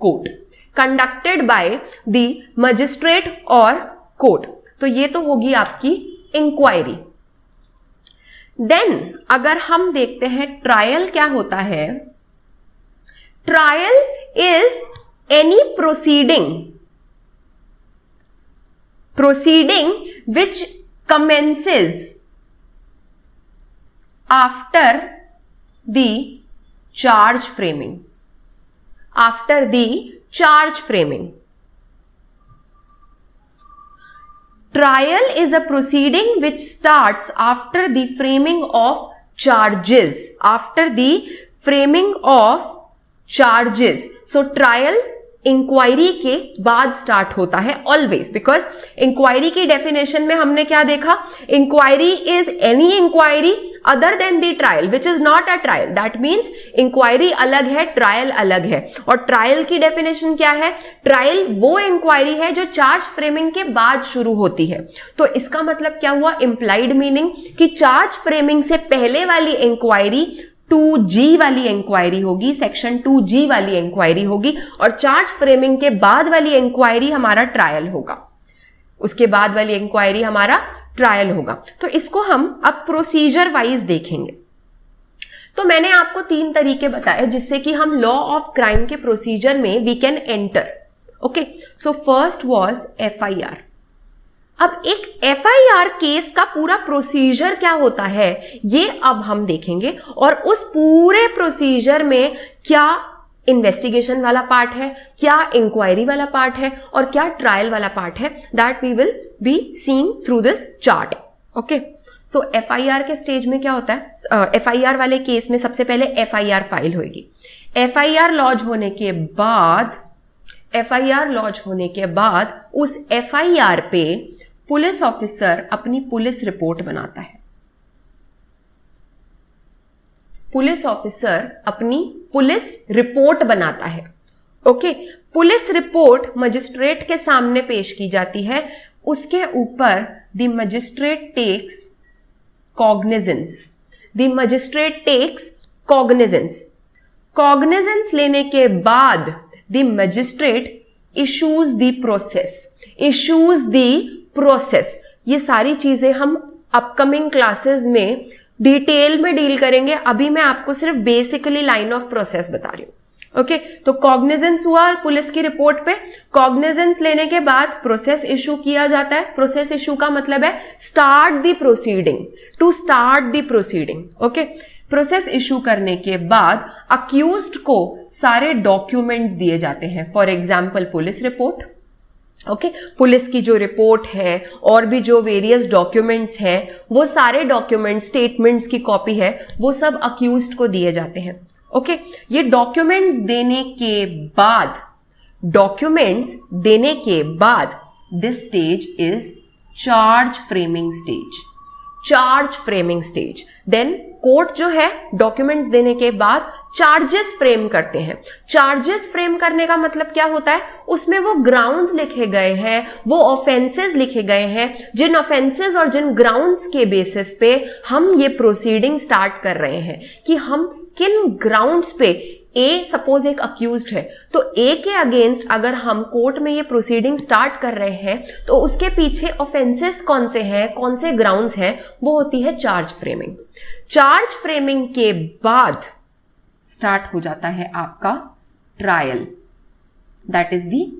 court, conducted by the magistrate or court. तो ये तो होगी आपकी inquiry. Then अगर हम देखते हैं ट्रायल क्या होता है, trial is any proceeding which commences after the charge framing. Trial is a proceeding which starts after the framing of charges. So trial inquiry के बाद स्टार्ट होता है ऑलवेज, बिकॉज इंक्वायरी की डेफिनेशन में हमने क्या देखा, inquiry is any inquiry other than the trial which is not a trial. That means inquiry अलग है, ट्रायल अलग है। और ट्रायल की डेफिनेशन क्या है, ट्रायल वो इंक्वायरी है जो चार्ज फ्रेमिंग के बाद शुरू होती है। तो इसका मतलब क्या हुआ, इंप्लाइड मीनिंग कि चार्ज फ्रेमिंग से पहले वाली इंक्वायरी 2G वाली इंक्वायरी होगी, सेक्शन 2G वाली इंक्वायरी होगी, और चार्ज फ्रेमिंग के बाद वाली इंक्वायरी हमारा ट्रायल होगा, उसके बाद वाली इंक्वायरी हमारा ट्रायल होगा। तो इसको हम अब प्रोसीजर वाइज देखेंगे। तो मैंने आपको 3 तरीके बताए जिससे कि हम लॉ ऑफ क्राइम के प्रोसीजर में we can enter. Okay, so first was FIR। अब एक FIR केस का पूरा प्रोसीजर क्या होता है ये अब हम देखेंगे, और उस पूरे प्रोसीजर में क्या इन्वेस्टिगेशन वाला पार्ट है, क्या इंक्वायरी वाला पार्ट है, और क्या ट्रायल वाला पार्ट है, that we will be seeing through this chart. Okay, so FIR के स्टेज में क्या होता है, FIR वाले केस में सबसे पहले FIR फाइल होगी। FIR लॉन्च होने के बाद उस FIR पे पुलिस ऑफिसर अपनी पुलिस रिपोर्ट बनाता है। पुलिस ऑफिसर अपनी पुलिस रिपोर्ट बनाता है। ओके, पुलिस रिपोर्ट मजिस्ट्रेट के सामने पेश की जाती है। उसके ऊपर the magistrate takes cognizance. Cognizance लेने के बाद the magistrate issues the process. ये सारी चीजें हम अपकमिंग क्लासेस में डिटेल में डील करेंगे, अभी मैं आपको सिर्फ बेसिकली लाइन ऑफ प्रोसेस बता रही हूं। ओके, तो कॉग्निजेंस हुआ पुलिस की रिपोर्ट पे, कॉग्निजेंस लेने के बाद प्रोसेस इशू किया जाता है। प्रोसेस इशू का मतलब है start the proceeding. Okay, process issue करने के बाद अक्यूज्ड को सारे डॉक्यूमेंट्स दिए जाते हैं। For example police report, okay, police की जो रिपोर्ट है और भी जो वेरियस डॉक्यूमेंट्स हैं, वो सारे डॉक्यूमेंट्स, स्टेटमेंट्स की कॉपी है, वो सब अक्यूज्ड को दिए जाते हैं। ओके, ये डॉक्यूमेंट्स देने के बाद this stage is charge framing stage. Then court जो है डॉक्यूमेंट्स देने के बाद चार्जेस फ्रेम करते हैं। चार्जेस फ्रेम करने का मतलब क्या होता है, उसमें वो ग्राउंड्स लिखे गए हैं, वो ऑफेंसेस लिखे गए हैं, जिन ऑफेंसेस और जिन ग्राउंड्स के बेसिस पे हम ये प्रोसीडिंग स्टार्ट कर रहे हैं कि हम किन ग्राउंड्स पे, ए सपोज एक अक्यूज्ड है, तो ए के अगेंस्ट अगर हम कोर्ट में ये प्रोसीडिंग स्टार्ट कर रहे हैं तो उसके पीछे ऑफेंसेस कौन से हैं, कौन से ग्राउंड्स हैं, वो होती है चार्ज फ्रेमिंग। चार्ज फ्रेमिंग के बाद स्टार्ट हो जाता है आपका trial, that is the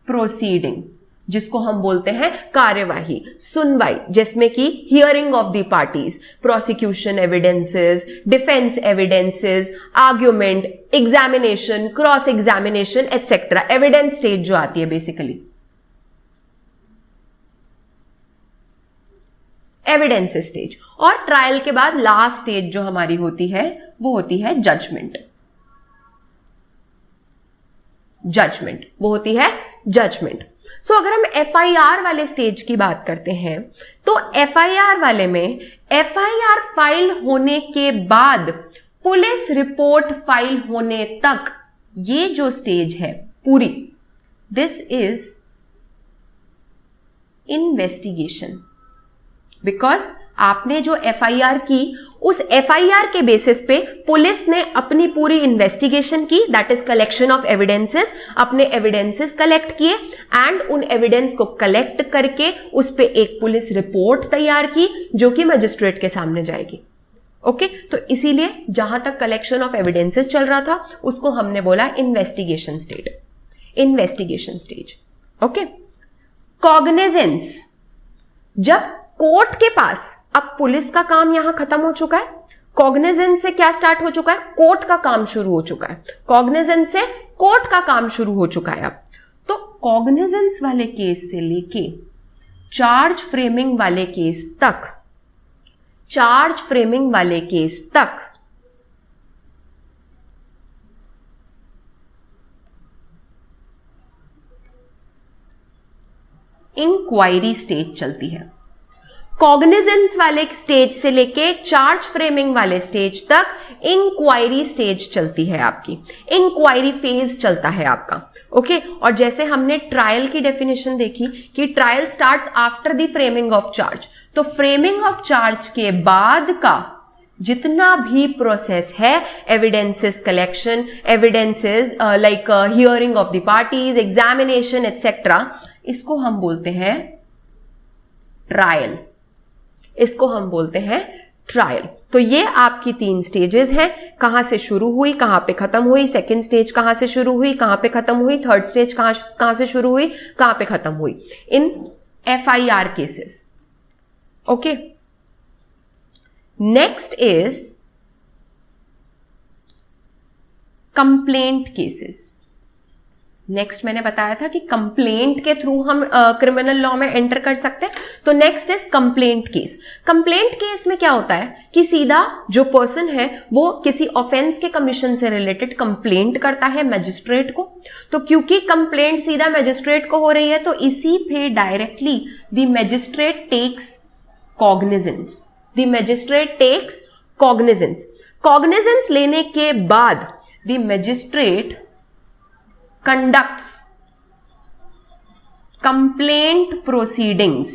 proceeding, जिसको हम बोलते हैं कार्यवाही, सुनवाई, जिसमें कि hearing of the parties, prosecution evidences, defence evidences, argument, examination, cross examination etcetera, evidence stage जो आती है बेसिकली, एविडेंस स्टेज। और ट्रायल के बाद लास्ट स्टेज जो हमारी होती है वो होती है जजमेंट। सो अगर हम FIR वाले स्टेज की बात करते हैं तो FIR वाले में FIR फाइल होने के बाद पुलिस रिपोर्ट फाइल होने तक ये जो स्टेज है पूरी, दिस इज इन्वेस्टिगेशन। बिकॉज आपने जो FIR की, उस FIR के बेसिस पे पुलिस ने अपनी पूरी इन्वेस्टिगेशन की, that is collection of evidences, अपने एविडेंसेस कलेक्ट किए एंड उन एविडेंस को कलेक्ट करके उस पे एक पुलिस रिपोर्ट तैयार की जो कि मजिस्ट्रेट के सामने जाएगी। ओके, तो इसीलिए जहां तक कलेक्शन ऑफ एविडेंसेस चल रहा था उसको हमने बोला इन्वेस्टिगेशन स्टेज। ओके, कॉग्निजेंस, जब कोर्ट के पास, अब पुलिस का काम यहां खत्म हो चुका है, कॉग्निजेंस से क्या स्टार्ट हो चुका है, कोर्ट का काम शुरू हो चुका है। कॉग्निजेंस से कोर्ट का काम शुरू हो चुका है। अब तो कॉग्निजेंस वाले केस से लेके चार्ज फ्रेमिंग वाले केस तक इंक्वायरी स्टेज चलती है। कॉग्निजेंस वाले स्टेज से लेके चार्ज फ्रेमिंग वाले स्टेज तक इंक्वायरी स्टेज चलती है आपकी, इंक्वायरी फेज चलता है आपका। ओके और जैसे हमने ट्रायल की डेफिनेशन देखी कि trial starts after the framing of charge, तो फ्रेमिंग ऑफ चार्ज के बाद का जितना भी प्रोसेस है, evidences collection, evidences like hearing of the parties, examination etcetera, इसको हम बोलते हैं ट्रायल, इसको हम बोलते हैं ट्रायल। तो ये आपकी 3 स्टेजेस हैं, कहां से शुरू हुई, कहां पे खत्म हुई, सेकंड स्टेज कहां से शुरू हुई, कहां पे खत्म हुई, थर्ड स्टेज कहां से शुरू हुई, कहां पे खत्म हुई इन FIR cases. Okay, next is complaint cases. Next मैंने बताया था कि कंप्लेंट के थ्रू हम क्रिमिनल लॉ में एंटर कर सकते हैं। तो next is complaint case. Complaint case में क्या होता है कि सीधा जो पर्सन है वो किसी ऑफेंस के कमीशन से रिलेटेड कंप्लेंट करता है मैजिस्ट्रेट को। तो क्योंकि कंप्लेंट सीधा मैजिस्ट्रेट को हो रही है तो इसी पे directly the magistrate takes cognizance, the magistrate takes cognizance. Cognizance लेने के बाद the magistrate conducts complaint proceedings।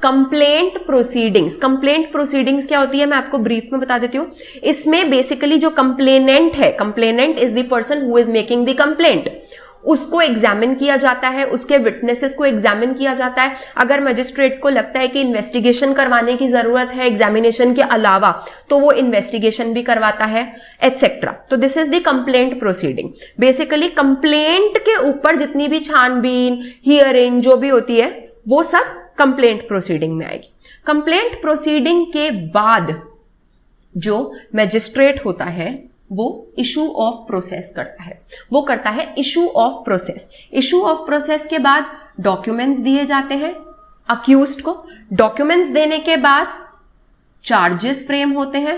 Complaint proceedings, complaint proceedings क्या होती है मैं आपको ब्रीफ में बता देती हूं। इसमें बेसिकली जो कंप्लेनेंट है, complainant is the person who is making the complaint, उसको एग्जामिन किया जाता है, उसके विटनेसेस को एग्जामिन किया जाता है। अगर मजिस्ट्रेट को लगता है कि इन्वेस्टिगेशन करवाने की जरूरत है एग्जामिनेशन के अलावा, तो वो इन्वेस्टिगेशन भी करवाता है एटसेट्रा। तो this is the complaint proceeding. Basically complaint के ऊपर जितनी भी छानबीन, हियरिंग जो भी होती है वो सब कंप्लेंट प्रोसीडिंग में आएगी। कंप्लेंट प्रोसीडिंग के बाद जो मैजिस्ट्रेट होता है वो इशू ऑफ प्रोसेस करता है, वो करता है issue of process. Issue of process के बाद डॉक्यूमेंट्स दिए जाते हैं अक्यूज्ड को। डॉक्यूमेंट्स देने के बाद चार्जेस फ्रेम होते हैं।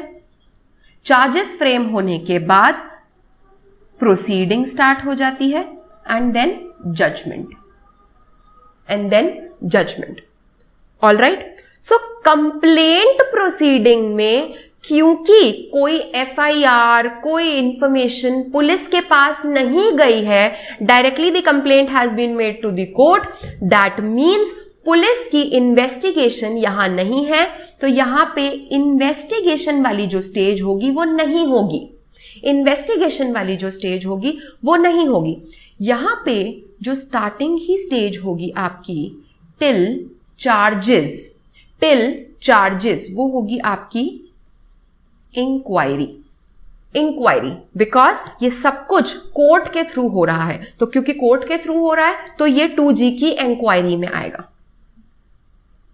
चार्जेस फ्रेम होने के बाद प्रोसीडिंग स्टार्ट हो जाती है and then judgment, and then judgment. All right, so complaint proceeding में क्योंकि कोई FIR, कोई इंफॉर्मेशन पुलिस के पास नहीं गई है, directly the complaint has been made to the court, that means police की इन्वेस्टिगेशन यहां नहीं है। तो यहां पे इन्वेस्टिगेशन वाली जो स्टेज होगी वो नहीं होगी, इन्वेस्टिगेशन वाली जो स्टेज होगी वो नहीं होगी। यहां पे जो स्टार्टिंग ही स्टेज होगी आपकी टिल चार्जेस, वो होगी आपकी इंक्वायरी। इंक्वायरी बिकॉज ये सब कुछ कोर्ट के थ्रू हो रहा है, तो क्योंकि कोर्ट के थ्रू हो रहा है तो ये 2G की इंक्वायरी में आएगा,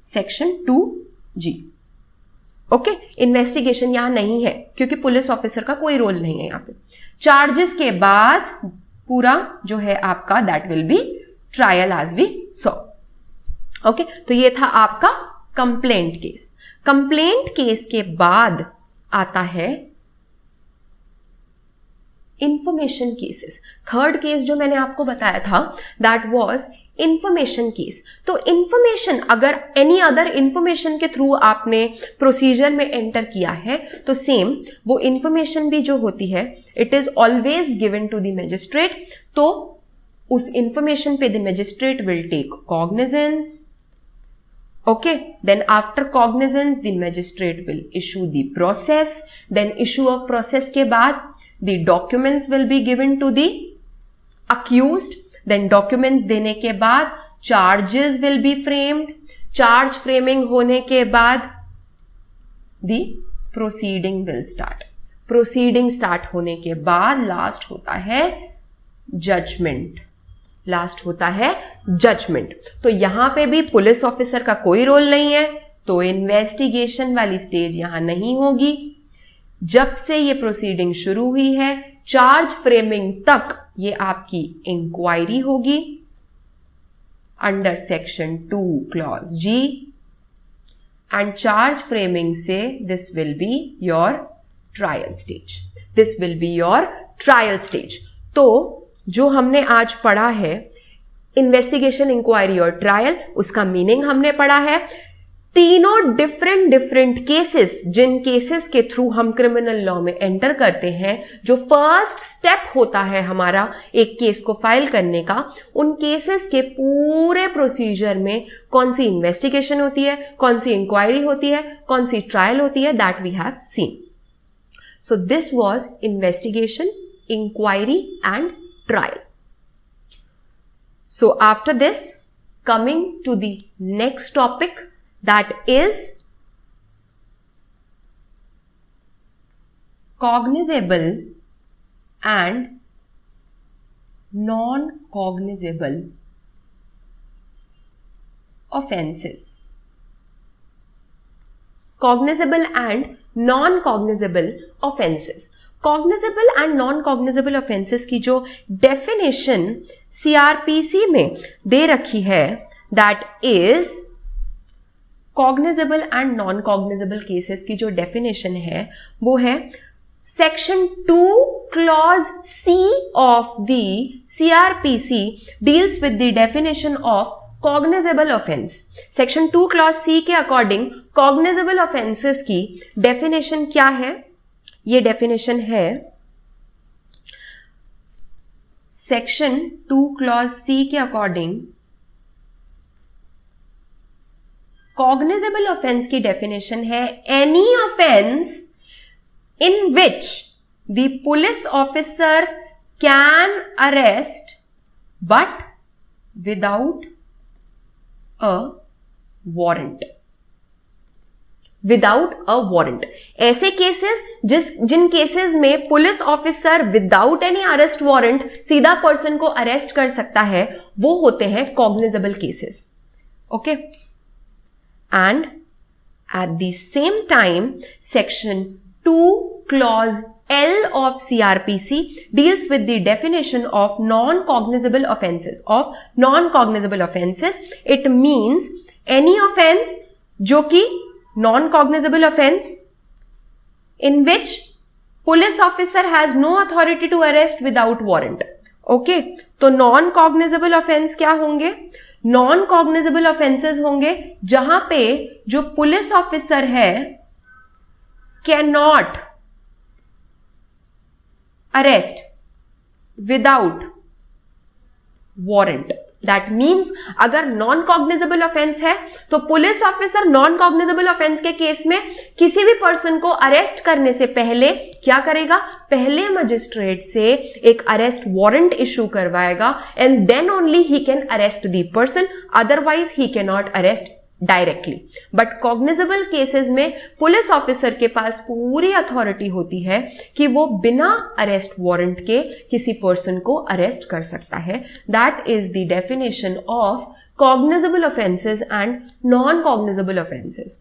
सेक्शन 2G। ओके, इन्वेस्टिगेशन यहां नहीं है क्योंकि पुलिस ऑफिसर का कोई रोल नहीं है यहां पे। चार्जेस के बाद पूरा जो है आपका that will be trial as we saw. Okay, तो ये था आपका कंप्लेंट केस। कंप्लेंट केस के बाद आता है इंफॉर्मेशन केसेस। थर्ड केस जो मैंने आपको बताया था दैट वाज इंफॉर्मेशन केस। तो इंफॉर्मेशन, अगर एनी अदर इंफॉर्मेशन के थ्रू आपने प्रोसीजर में एंटर किया है तो सेम वो इंफॉर्मेशन भी जो होती है it is always given to the magistrate. तो उस इंफॉर्मेशन पे the magistrate will take cognizance. Okay, then after cognizance the magistrate will issue the process, then issue of process के बाद the documents will be given to the accused, then documents देने के बाद charges will be framed, charge framing होने के बाद the proceeding will start, proceeding start होने के बाद last होता है judgment, लास्ट होता है जजमेंट। तो यहां पे भी पुलिस ऑफिसर का कोई रोल नहीं है, तो इन्वेस्टिगेशन वाली स्टेज यहां नहीं होगी। जब से ये प्रोसीडिंग शुरू हुई है चार्ज फ्रेमिंग तक ये आपकी इंक्वायरी होगी under section 2 clause G, and charge framing से this will be your trial stage, this will be your trial stage. तो जो हमने आज पढ़ा है इन्वेस्टिगेशन, इंक्वायरी और ट्रायल, उसका मीनिंग हमने पढ़ा है। तीनों डिफरेंट केसेस, जिन केसेस के थ्रू हम क्रिमिनल लॉ में एंटर करते हैं, जो फर्स्ट स्टेप होता है हमारा एक केस को फाइल करने का, उन केसेस के पूरे प्रोसीजर में कौन सी इन्वेस्टिगेशन होती है, कौन सी इंक्वायरी होती है, कौन सी ट्रायल होती है, that we have seen. So this was investigation, inquiry and trial. So after this, coming to the next topic, that is cognizable and non-cognizable offenses. Cognizable and non-cognizable offenses. Cognizable and non cognizable offences की जो definition CrPC में दे रखी है, that is cognizable and non cognizable cases की जो definition है वो है section 2 clause C of the CrPC deals with the definition of cognizable offence. Section 2 clause C के अकॉर्डिंग कॉग्निजेबल ऑफेंसेस की डेफिनेशन क्या है? ये डेफिनेशन है सेक्शन 2 क्लॉज सी के अकॉर्डिंग कॉग्निजेबल ऑफेंस की डेफिनेशन है any offence in which the police officer can arrest but without a warrant. Without a warrant. ऐसे केसेस जिन केसेस में police officer without any arrest warrant सीधा person को arrest कर सकता है, वो होते हैं cognizable cases. Okay. And at the same time section 2 clause L of CRPC deals with the definition of non-cognizable offenses. Of non-cognizable offenses, it means any offense जो कि non-cognizable offense in which police officer has no authority to arrest without warrant. Okay, तो non-cognizable offense क्या होंगे? Non-cognizable offenses होंगे जहां पे जो police officer है cannot arrest without warrant. That means अगर नॉन कॉग्निजेबल ऑफेंस है तो police officer non cognizable offence के केस में किसी भी पर्सन को अरेस्ट करने से पहले क्या करेगा? पहले मजिस्ट्रेट से एक अरेस्ट वारंट इशू करवाएगा and then only he can arrest the person, otherwise he can not arrest directly. But cognizable cases में पुलिस ऑफिसर के पास पूरी अथॉरिटी होती है कि वो बिना अरेस्ट वारंट के किसी पर्सन को अरेस्ट कर सकता है. That is the definition of cognizable offences and non cognizable offences.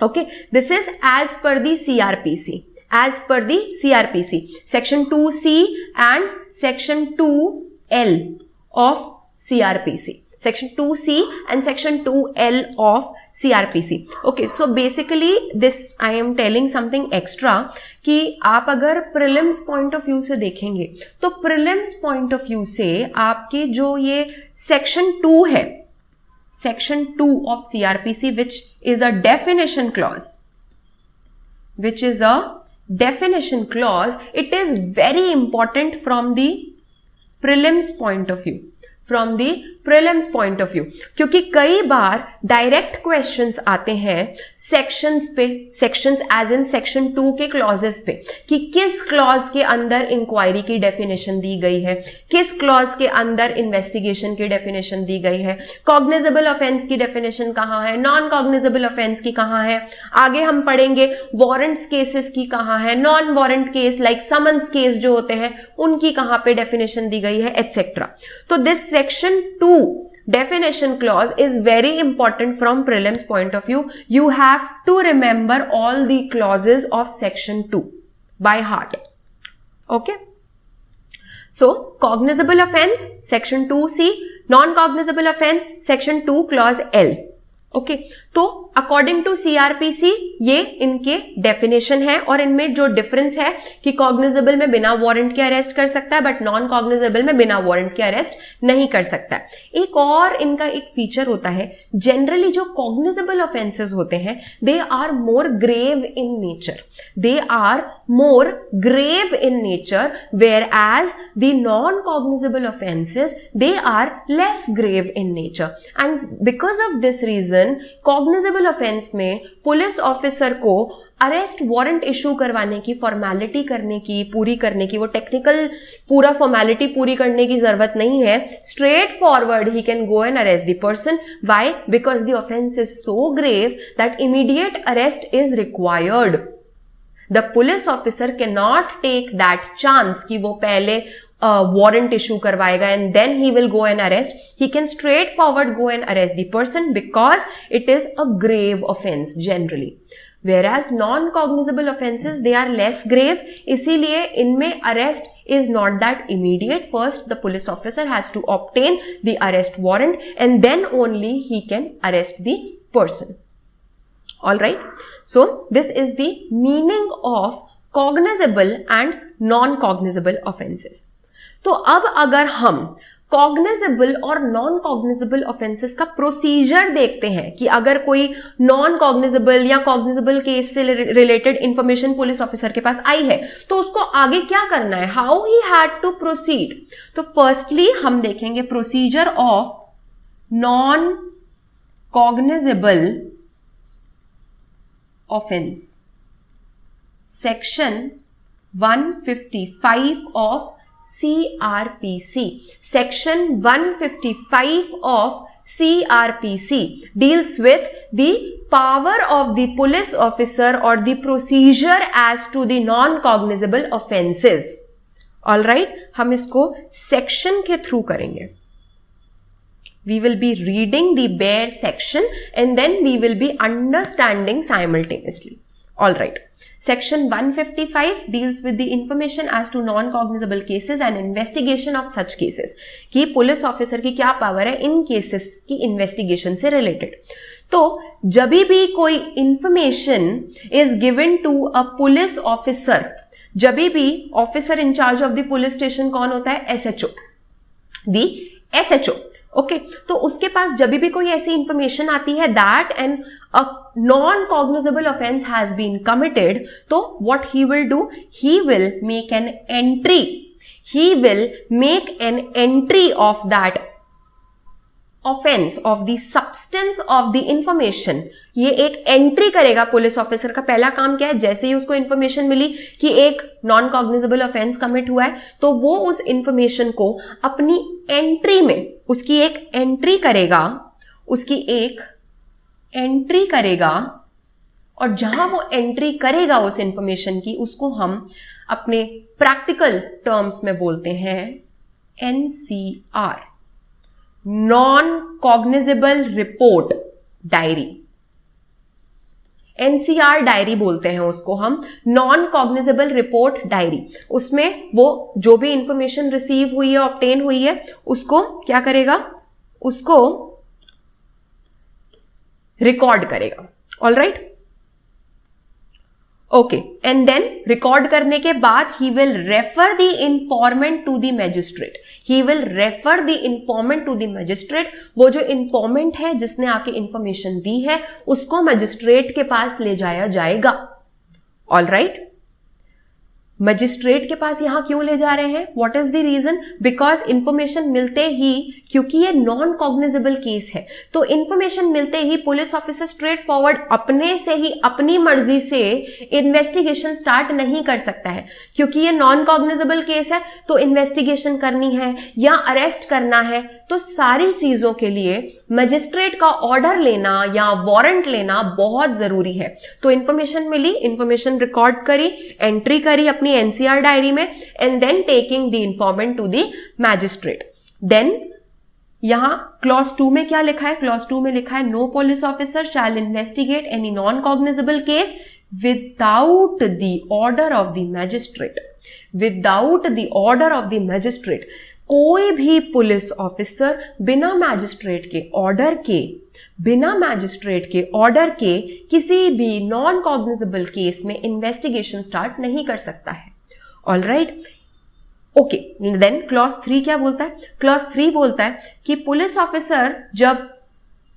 Okay, this is as per the CrPC. As per the CRPC, section 2C and section 2L of CRPC. Section 2C and section 2L of CRPC. Okay, so basically this I am telling something extra कि आप अगर prelims point of view से देखेंगे तो prelims point of view से आपके जो ये section 2 है, section 2 of CRPC which is a definition clause, it is very important from the prelims point of view. क्योंकि कई बार डायरेक्ट क्वेश्चंस आते हैं सेक्शंस पे, सेक्शंस एज इन सेक्शन 2 के क्लॉजेस पे कि किस क्लॉज के अंदर इंक्वायरी की डेफिनेशन दी गई है, किस क्लॉज के अंदर इन्वेस्टिगेशन की डेफिनेशन दी गई है, कॉग्निजेबल ऑफेंस की डेफिनेशन कहाँ है, नॉन कॉग्निजेबल ऑफेंस की कहाँ है, आगे हम पढ़ेंगे वारंट्स केसेस की कहाँ है, non warrant case like summons case जो होते हैं उनकी कहाँ पे डेफिनेशन दी गई है, एटसेट्रा. तो this section 2 definition clause is very important from prelims point of view. You have to remember all the clauses of section 2 by heart. Okay, so cognizable offense section 2C, non cognizable offense section 2 clause L. Okay तो according to CrPC ये इनके definition है और इनमें जो difference है कि cognizable में बिना वारंट के अरेस्ट कर सकता है बट नॉन कॉग्निजेबल में बिना वारंट के अरेस्ट नहीं कर सकता है। एक और इनका एक फीचर होता है, जनरली जो कॉग्निजेबल ऑफेंसेस होते हैं they are more grave in nature, they are more grave in nature, whereas the non cognizable offences they are less grave in nature. And because of this reason cognizable offence में police officer को arrest warrant issue करवाने की formality पूरी करने की वो technical पूरा formality पूरी करने की जरूरत नहीं है। Straight forward he can go and arrest the person. Why? Because the offence is so grave that immediate arrest is required. The police officer can not take that chance कि वो पहले warrant issue करवाएगा and then he will go and arrest. He can straightforward go and arrest the person because it is a grave offense generally. Whereas non-cognizable offenses they are less grave, इसीलिए इनमें arrest is not that immediate. First the police officer has to obtain the arrest warrant and then only he can arrest the person. All right. So this is the meaning of cognizable and non-cognizable offenses. तो अब अगर हम cognizable और non cognizable offences का procedure देखते हैं कि अगर कोई नॉन कॉग्निजेबल या कॉग्निजेबल केस से रिलेटेड इंफॉर्मेशन पुलिस ऑफिसर के पास आई है तो उसको आगे क्या करना है, how he had to proceed. तो फर्स्टली हम देखेंगे procedure of non cognizable offence, section 155 of CRPC. Section 155 of CRPC deals with the power of the police officer or the procedure as to the non-cognizable offenses. All right, हम इसको section के through करेंगे. We will be reading the bare section and then we will be understanding simultaneously. All right. Section 155 deals with the information as to non-cognizable cases and investigation of such cases. कि police officer की क्या power है इन cases की investigation से related. तो जब भी कोई information is given to a police officer, जब भी officer in charge of the police station कौन होता है? एसएचओ, दी एसएचओ। ओके, तो उसके पास जब भी कोई ऐसी इंफॉर्मेशन आती है that and a non-cognizable offense has been committed, so what he will do, he will make an entry, of that offense, of the substance of the information. ये एक एंट्री करेगा पुलिस ऑफिसर का। पहला काम क्या है, जैसे ही उसको इंफॉर्मेशन मिली कि एक नॉन कॉग्निजेबल ऑफेंस कमिट हुआ है तो वो उस इंफॉर्मेशन को अपनी एंट्री में उसकी एक एंट्री करेगा और जहां वो एंट्री करेगा उस इंफॉर्मेशन की उसको हम अपने प्रैक्टिकल टर्म्स में बोलते हैं NCR, non cognizable report diary. NCR diary बोलते हैं उसको हम, नॉन कॉग्निजेबल रिपोर्ट डायरी। उसमें वो जो भी इंफॉर्मेशन रिसीव हुई है, ऑब्टेन हुई है, उसको क्या करेगा, उसको रिकॉर्ड करेगा। All right, okay, and then record करने के बाद he will refer the informant to the magistrate. वो जो इंफॉर्मेंट है जिसने आके इंफॉर्मेशन दी है उसको मैजिस्ट्रेट के पास ले जाया जाएगा। ऑल राइट, मजिस्ट्रेट के पास यहां क्यों ले जा रहे हैं? What is the reason? Because information मिलते ही, क्योंकि ये नॉन कॉग्निजेबल केस है तो इंफॉर्मेशन मिलते ही पुलिस ऑफिसर स्ट्रेट फॉरवर्ड अपने से ही अपनी मर्जी से इन्वेस्टिगेशन स्टार्ट नहीं कर सकता है। क्योंकि ये नॉन कॉग्निजेबल केस है तो इन्वेस्टिगेशन करनी है या अरेस्ट करना है तो सारी चीजों के लिए मजिस्ट्रेट का ऑर्डर लेना या वारंट लेना बहुत जरूरी है। तो इंफॉर्मेशन मिली, इंफॉर्मेशन रिकॉर्ड करी, एंट्री करी अपनी NCR डायरी में and then taking the informant to the magistrate. Then यहां क्लॉज 2 में क्या लिखा है? क्लॉज 2 में लिखा है no police officer shall investigate any non cognizable case without the order of the magistrate. Without the order of the magistrate, कोई भी पुलिस ऑफिसर बिना मैजिस्ट्रेट के ऑर्डर के बिना मैजिस्ट्रेट के ऑर्डर के किसी भी नॉन कॉग्निजेबल केस में इन्वेस्टिगेशन स्टार्ट नहीं कर सकता है। ऑलराइट, ओके, देन क्लॉज 3 क्या बोलता है? क्लॉज 3 बोलता है कि पुलिस ऑफिसर जब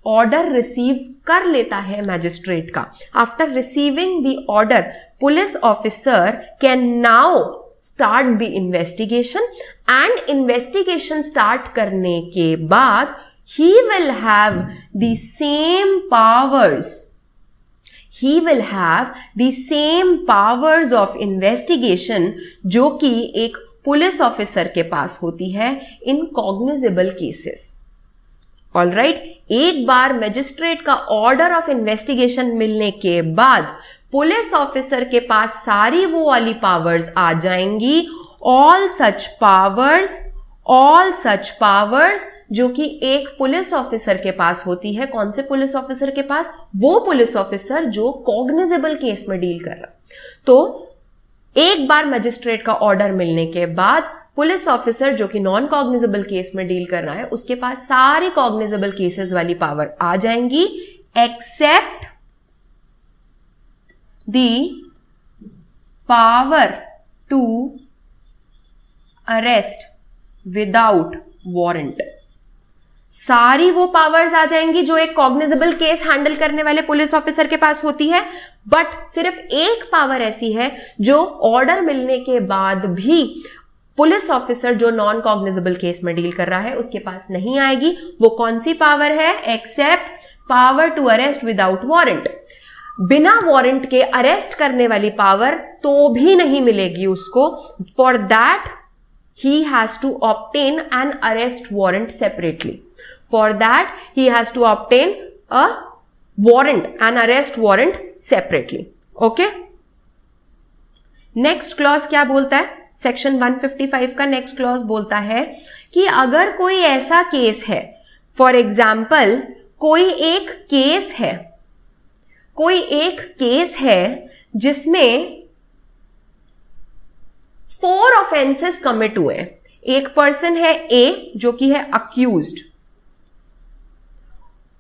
ऑर्डर रिसीव कर लेता है मैजिस्ट्रेट का, after receiving the order police officer can now start the investigation, and investigation start करने के बाद he will have the same powers, he will have the same powers of investigation जो कि एक पुलिस ऑफिसर के पास होती है इन कॉग्निजेबल केसेस। ऑलराइट, एक बार मैजिस्ट्रेट का ऑर्डर ऑफ इन्वेस्टिगेशन मिलने के बाद पुलिस ऑफिसर के पास सारी वो वाली पावर्स आ जाएंगी, ऑल सच पावर्स जो कि एक पुलिस ऑफिसर के पास होती है। कौन से पुलिस ऑफिसर के पास? वो पुलिस ऑफिसर जो कॉग्निजेबल केस में डील कर रहा। तो एक बार मैजिस्ट्रेट का ऑर्डर मिलने के बाद पुलिस ऑफिसर जो कि नॉन कॉग्निजेबल केस में डील कर रहा है उसके पास सारी कॉग्निजेबल केसेस वाली पावर आ जाएंगी, except the power to arrest without warrant. सारी वो पावर्स आ जाएंगी जो एक कॉग्निजेबल केस हैंडल करने वाले पुलिस ऑफिसर के पास होती है, बट सिर्फ एक पावर ऐसी है जो ऑर्डर मिलने के बाद भी पुलिस ऑफिसर जो नॉन कॉग्निजेबल केस में डील कर रहा है उसके पास नहीं आएगी। वो कौन सी पावर है? Except power to arrest without warrant. बिना वारंट के अरेस्ट करने वाली पावर तो भी नहीं मिलेगी उसको। For that he has to obtain an arrest warrant separately. For that he has to obtain a warrant, an arrest warrant separately. Okay? Next clause क्या बोलता है? सेक्शन 155 का नेक्स्ट क्लॉज बोलता है कि अगर कोई ऐसा केस है, फॉर एग्जाम्पल कोई एक केस है जिसमें 4 ऑफेंसेस कमिट हुए। एक पर्सन है ए जो कि है अक्यूज्ड,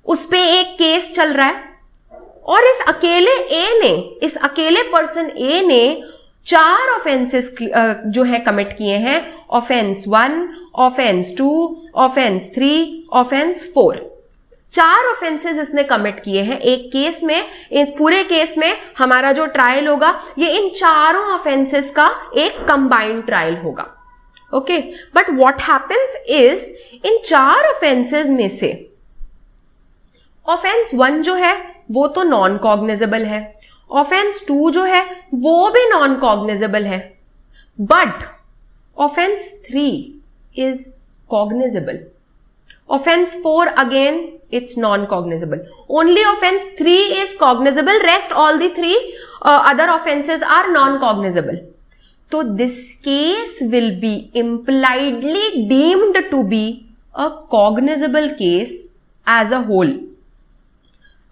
उस पे एक केस चल रहा है और इस अकेले पर्सन ए ने 4 ऑफेंसेस जो है कमिट किए हैं। Offence 1, offence 2, offence 3, offence 4। 4 offences इसने कमिट किए हैं एक केस में। इस पूरे केस में हमारा जो ट्रायल होगा ये इन चारों ऑफेंसेस का एक कंबाइंड ट्रायल होगा। Okay, but what happens is in 4 offences में से ऑफेंस 1 जो है वो तो नॉन कॉग्निजेबल है, ऑफेंस 2 जो है वो भी नॉन कॉग्निजेबल है, but offence 3 is cognizable. Offense 4 again it's non-cognizable. Only offense 3 is cognizable. Rest all the 3 other offenses are non-cognizable. So this case will be impliedly deemed to be a cognizable case as a whole.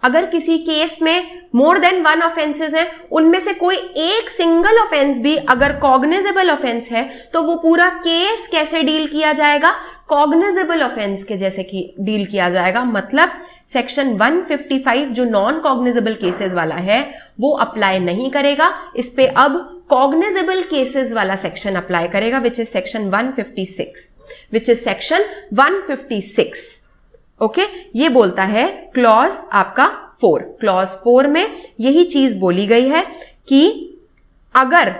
अगर किसी case में more than 1 offences है, उनमें से कोई एक single offence भी अगर कॉग्निजेबल ऑफेंस है तो वो पूरा केस कैसे डील किया जाएगा? कॉग्निजेबल ऑफेंस के जैसे कि डील किया जाएगा। मतलब सेक्शन 155 जो नॉन कॉग्निजेबल केसेस वाला है वो अप्लाई नहीं करेगा, इस पे अब कॉग्निजेबल केसेस वाला सेक्शन अप्लाई करेगा, विच इज सेक्शन 156। ओके, ये बोलता है क्लॉज आपका 4। क्लॉज 4 में यही चीज बोली गई है कि अगर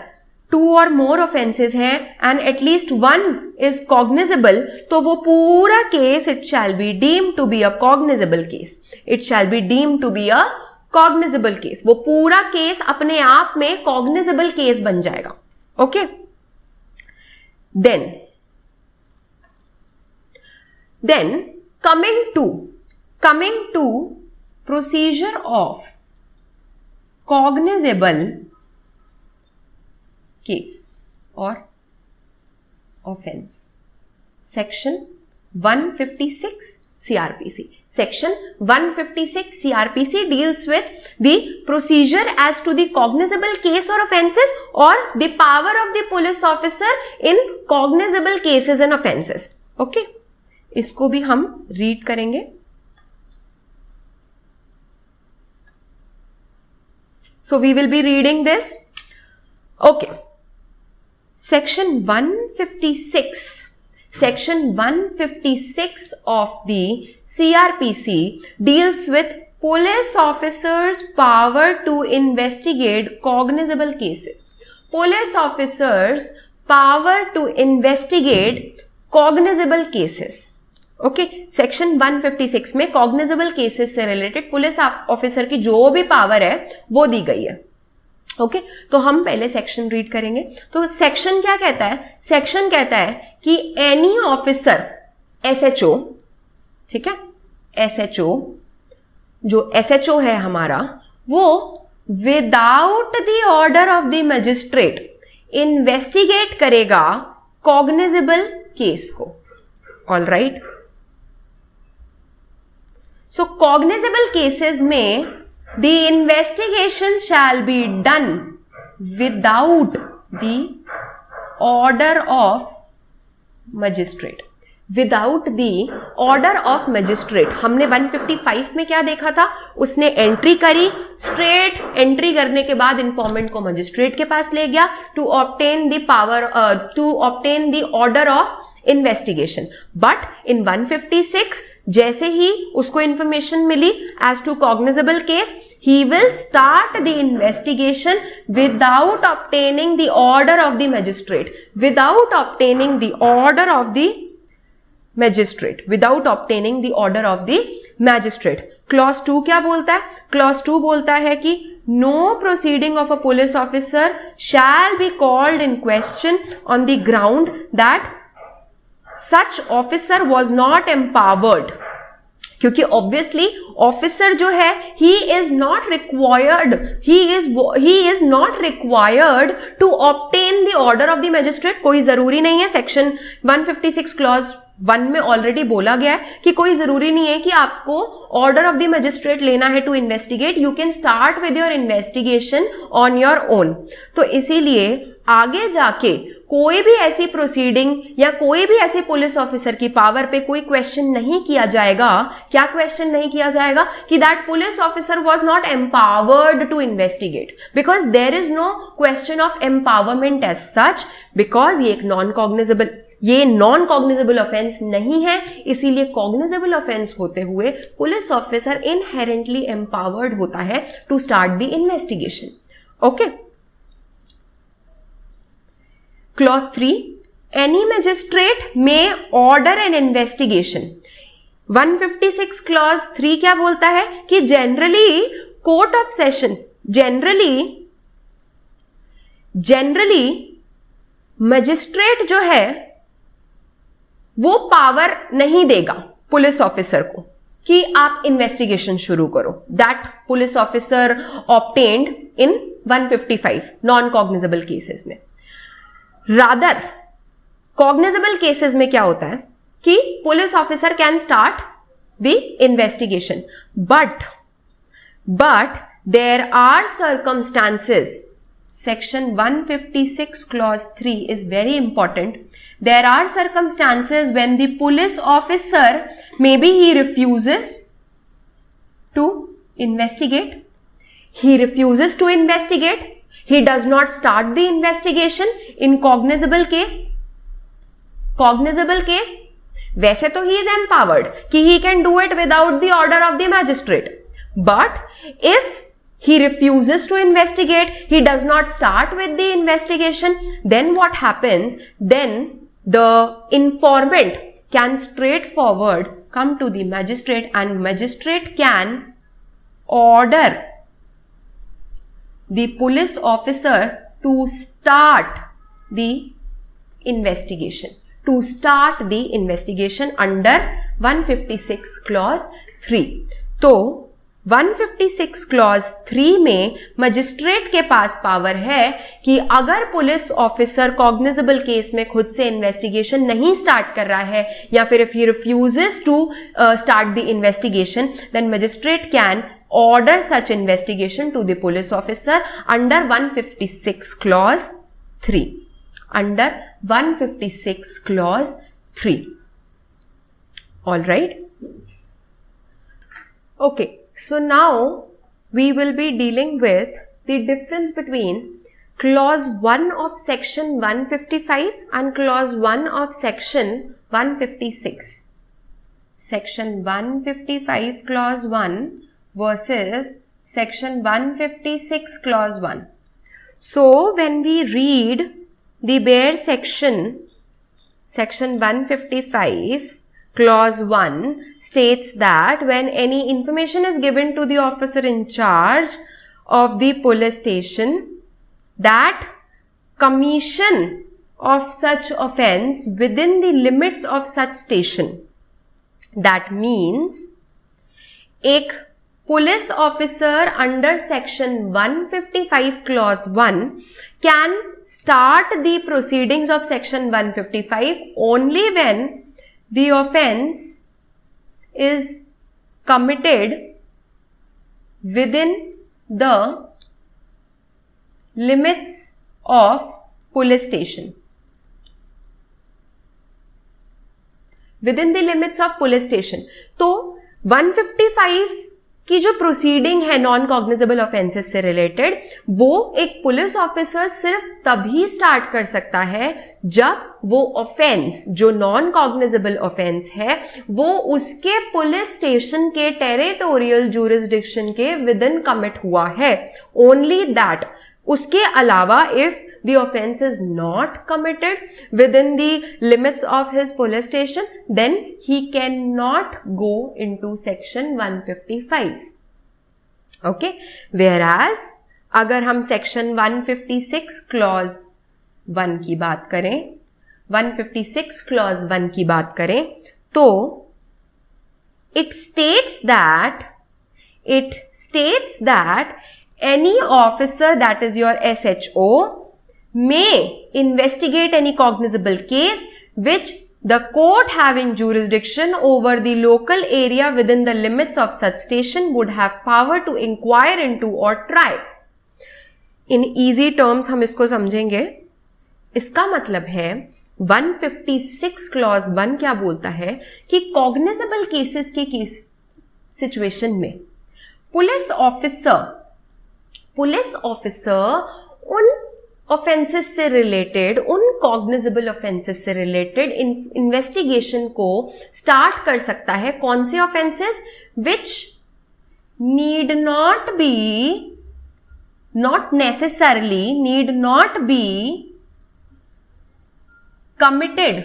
2 और मोर ऑफेंसेस हैं एंड एटलीस्ट 1 इज कॉग्निजेबल तो वो पूरा case it shall be deemed to be a cognizable case. It shall be deemed to be a cognizable case. वो पूरा केस अपने आप में कॉग्निजेबल केस बन जाएगा। Okay, then coming to procedure of cognizable case or offense, section 156 CRPC. Section 156 CRPC deals with the procedure as to the cognizable case or offenses or the power of the police officer in cognizable cases and offenses. Okay, इसको भी हम read करेंगे। So we will be reading this. Okay. Section 156. Section 156 of the CRPC deals with police officers' power to investigate cognizable cases. Police officers' power to investigate cognizable cases. Okay, section 156 में cognizable cases से related police officer की जो भी power है वो दी गई है. Okay, तो हम पहले सेक्शन रीड करेंगे. तो सेक्शन क्या कहता है? सेक्शन कहता है कि एनी ऑफिसर, एसएचओ, ठीक है, एसएचओ, जो एसएचओ है हमारा, वो without the order of the magistrate investigate करेगा कॉग्निजेबल केस को. All right. So cognizable cases में the investigation shall be done without the order of magistrate. Without the order of magistrate. हमने 155 में क्या देखा था? उसने एंट्री करी, स्ट्रेट एंट्री करने के बाद इंफॉर्मेंट को मजिस्ट्रेट के पास ले गया to obtain the power, to obtain the order of investigation. But in 156 जैसे ही उसको इंफॉर्मेशन मिली as to cognizable case, he will start the investigation without obtaining the order of the magistrate. Without obtaining the order of the magistrate. Without obtaining the order of the magistrate. Clause 2 क्या बोलता है? Clause 2 बोलता है कि no proceeding of a police officer shall be called in question on the ground that such officer was not empowered. क्योंकि obviously officer जो है he is not required to obtain the order of the magistrate. कोई जरूरी नहीं है. Section 156 clause 1 में already बोला गया है कि कोई जरूरी नहीं है कि आपको ऑर्डर ऑफ द मजिस्ट्रेट लेना है to investigate. You can start with your investigation on your own. तो इसीलिए आगे जाके कोई भी ऐसी प्रोसीडिंग या कोई भी ऐसे पुलिस ऑफिसर की पावर पे कोई क्वेश्चन नहीं किया जाएगा. क्या क्वेश्चन नहीं किया जाएगा? कि that police officer was not empowered to investigate, because there is no question of empowerment as such, because ये एक नॉन कॉग्निजेबल ऑफेंस नहीं है. इसीलिए कॉग्निजेबल ऑफेंस होते हुए पुलिस ऑफिसर इनहेरेंटली एम्पावर्ड होता है to start the investigation. Okay. Clause 3, any magistrate may order an investigation. 156 Clause 3 क्या बोलता है? कि generally court of session, generally magistrate जो है वो पावर नहीं देगा पुलिस ऑफिसर को कि आप इन्वेस्टिगेशन शुरू करो. That police officer obtained in 155 non cognizable cases में. रादर कॉग्निजेबल केसेस में क्या होता है कि police officer can start the investigation, but there are circumstances. Section 156 clause 3 is very important. There are circumstances when the police officer may be he refuses to investigate. He does not start the investigation in cognizable case. वैसे तो he is empowered कि he can do it without the order of the magistrate. But if he refuses to investigate, he does not start with the investigation, then what happens? Then the informant can straightforward come to the magistrate and magistrate can order the police officer to start the investigation. Under 156 clause 3. तो 156 clause 3 में magistrate के पास power है कि अगर police officer cognizable case में खुद से investigation नहीं स्टार्ट कर रहा है या फिर if he refuses to start the investigation, then magistrate can order such investigation to the police officer under 156 clause 3. Under 156 clause 3. All right. Okay. So now we will be dealing with the difference between clause 1 of section 155 and clause 1 of section 156. Section 155 clause 1 versus section 156 clause 1. So when we read the bare section 155 clause 1 states that when any information is given to the officer in charge of the police station that commission of such offense within the limits of such station. That means एक police officer under section 155 clause 1 can start the proceedings of section 155 only when the offense is committed within the limits of police station. Within the limits of police station. तो 155 की जो proceeding है non cognizable offences से related, वो एक police officer सिर्फ तभी start कर सकता है जब वो ऑफेंस जो नॉन कॉग्निजेबल ऑफेंस है वो उसके पुलिस स्टेशन के टेरिटोरियल ज्यूरिसडिक्शन के विद इन कमिट हुआ है. Only that. उसके अलावा if the offense is not committed within the limits of his police station, then he cannot go into section 155. Okay? Whereas अगर हम section 156 clause 1 की बात करें, 156 clause 1 की बात करें, तो it states that any officer, that is your SHO, may investigate any cognizable case which the court having jurisdiction over the local area within the limits of such station would have power to inquire into or try. In easy terms हम इसको समझेंगे. इसका मतलब है 156 clause 1 क्या बोलता है कि कॉग्निजेबल केसेस के केस सिचुएशन में पुलिस ऑफिसर उन ऑफेंसेस से रिलेटेड, उन कॉग्निजेबल ऑफेंसेस से रिलेटेड इन्वेस्टिगेशन को स्टार्ट कर सकता है. कौन से offences? Which need not be, not necessarily need not be committed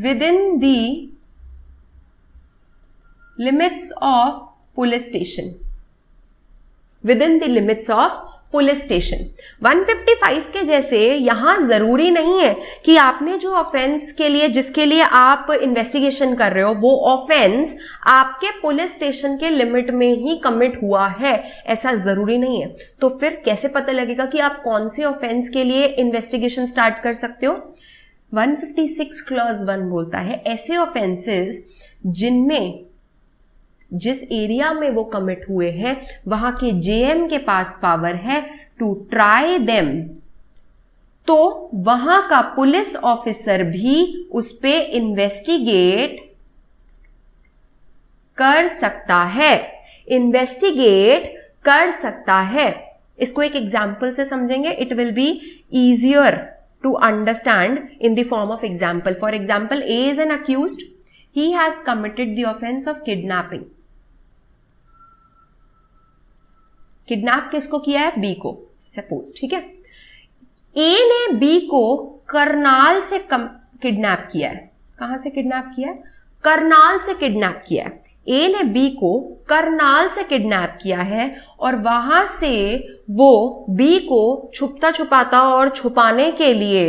with in the limits of police station. With in the limits of police station. 155 के जैसे यहां जरूरी नहीं है कि आपने जो ऑफेंस के लिए, जिसके लिए आप इन्वेस्टिगेशन कर रहे हो, वो ऑफेंस आपके पुलिस स्टेशन के लिमिट में ही कमिट हुआ है. ऐसा जरूरी नहीं है. तो फिर कैसे पता लगेगा कि आप कौन से ऑफेंस के लिए इन्वेस्टिगेशन स्टार्ट कर सकते हो? 156 क्लॉज 1 बोलता है ऐसे ऑफेंसेस जिनमें, जिस एरिया में वो कमिट हुए हैं वहां के जेएम के पास पावर है टू ट्राई देम. तो वहां का पुलिस ऑफिसर भी उस पे इन्वेस्टिगेट कर सकता है. इसको एक एग्जाम्पल से समझेंगे. It will be easier to understand in the form of example. For example, A is an accused. He has committed the offence of kidnapping. Kidnap किसको किया है? बी को, सपोज. ठीक है. ए ने बी को करनाल से किडनैप किया है. कहां से किडनैप किया है? करनाल से किडनैप किया है. ए ने बी को करनाल से किडनैप किया है और वहां से वो बी को छुपता छुपाता और छुपाने के लिए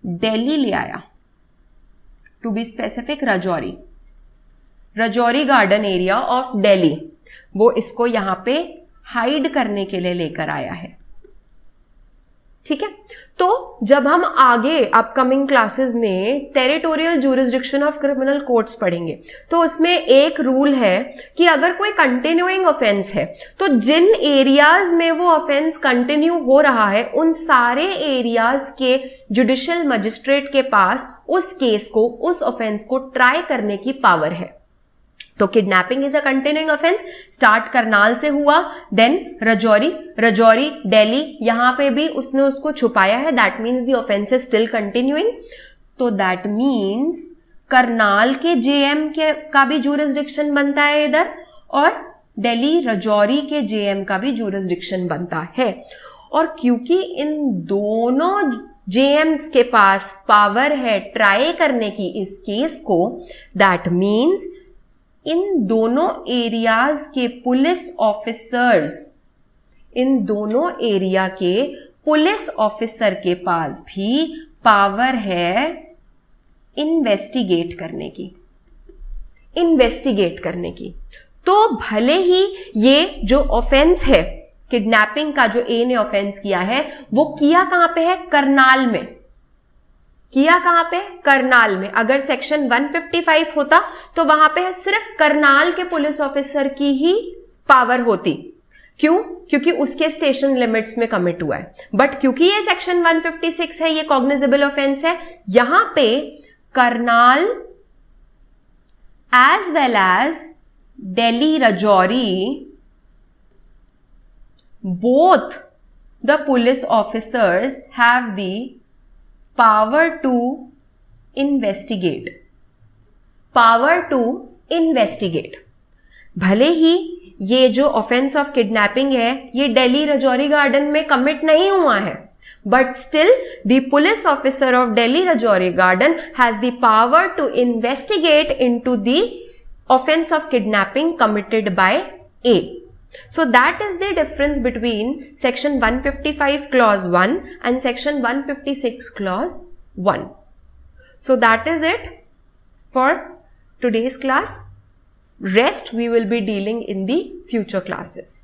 दिल्ली ले आया. To be specific, Rajouri Garden area of Delhi. वो इसको यहां पे हाइड करने के लिए लेकर आया है. ठीक है. तो जब हम आगे अपकमिंग क्लासेस में territorial jurisdiction of criminal courts पढ़ेंगे तो उसमें एक रूल है कि अगर कोई कंटिन्यूइंग ऑफेंस है तो जिन एरियाज में वो ऑफेंस कंटिन्यू हो रहा है उन सारे एरियाज के जुडिशियल मजिस्ट्रेट के पास उस केस को, उस ऑफेंस को ट्राई करने की पावर है. तो kidnapping is a continuing offence, start Karnal से हुआ, देन रजौरी, रजौरी दिल्ली, यहां पे भी उसने उसको छुपाया है, that means the offence is still continuing. तो दैट मीन्स करनाल के जेएम के का भी जुरिस्डिक्शन बनता है इधर, और दिल्ली रजौरी के जेएम का भी जुरिस्डिक्शन बनता है। और क्योंकि इन दोनों जेएम्स के पास पावर है ट्राई करने की इस केस को, दैट मीन्स इन दोनों एरियाज के पुलिस ऑफिसर्स, इन दोनों एरिया के पुलिस ऑफिसर के पास भी पावर है इन्वेस्टिगेट करने की, इन्वेस्टिगेट करने की। तो भले ही ये जो ऑफेंस है किडनैपिंग का, जो ए ने ऑफेंस किया है, वो किया कहां पे है? करनाल में। किया कहां पे? करनाल में। अगर सेक्शन 155 होता तो वहां पे सिर्फ करनाल के पुलिस ऑफिसर की ही पावर होती। क्यों? क्योंकि उसके स्टेशन लिमिट्स में कमिट हुआ है। बट क्योंकि ये सेक्शन 156 है, ये कॉग्निजेबल ऑफेंस है, यहां पे Karnal as well as Delhi Rajouri, both the police officers have the power to investigate, power to investigate। भले ही ये जो ऑफेंस ऑफ किडनैपिंग है ये दिल्ली रजौरी गार्डन में कमिट नहीं हुआ है, but still the police officer of Delhi Rajouri Garden has the power to investigate into the offense of kidnapping committed by A. So that is the difference between section 155 clause 1 and section 156 clause 1. So that is it for today's class. Rest we will be dealing in the future classes.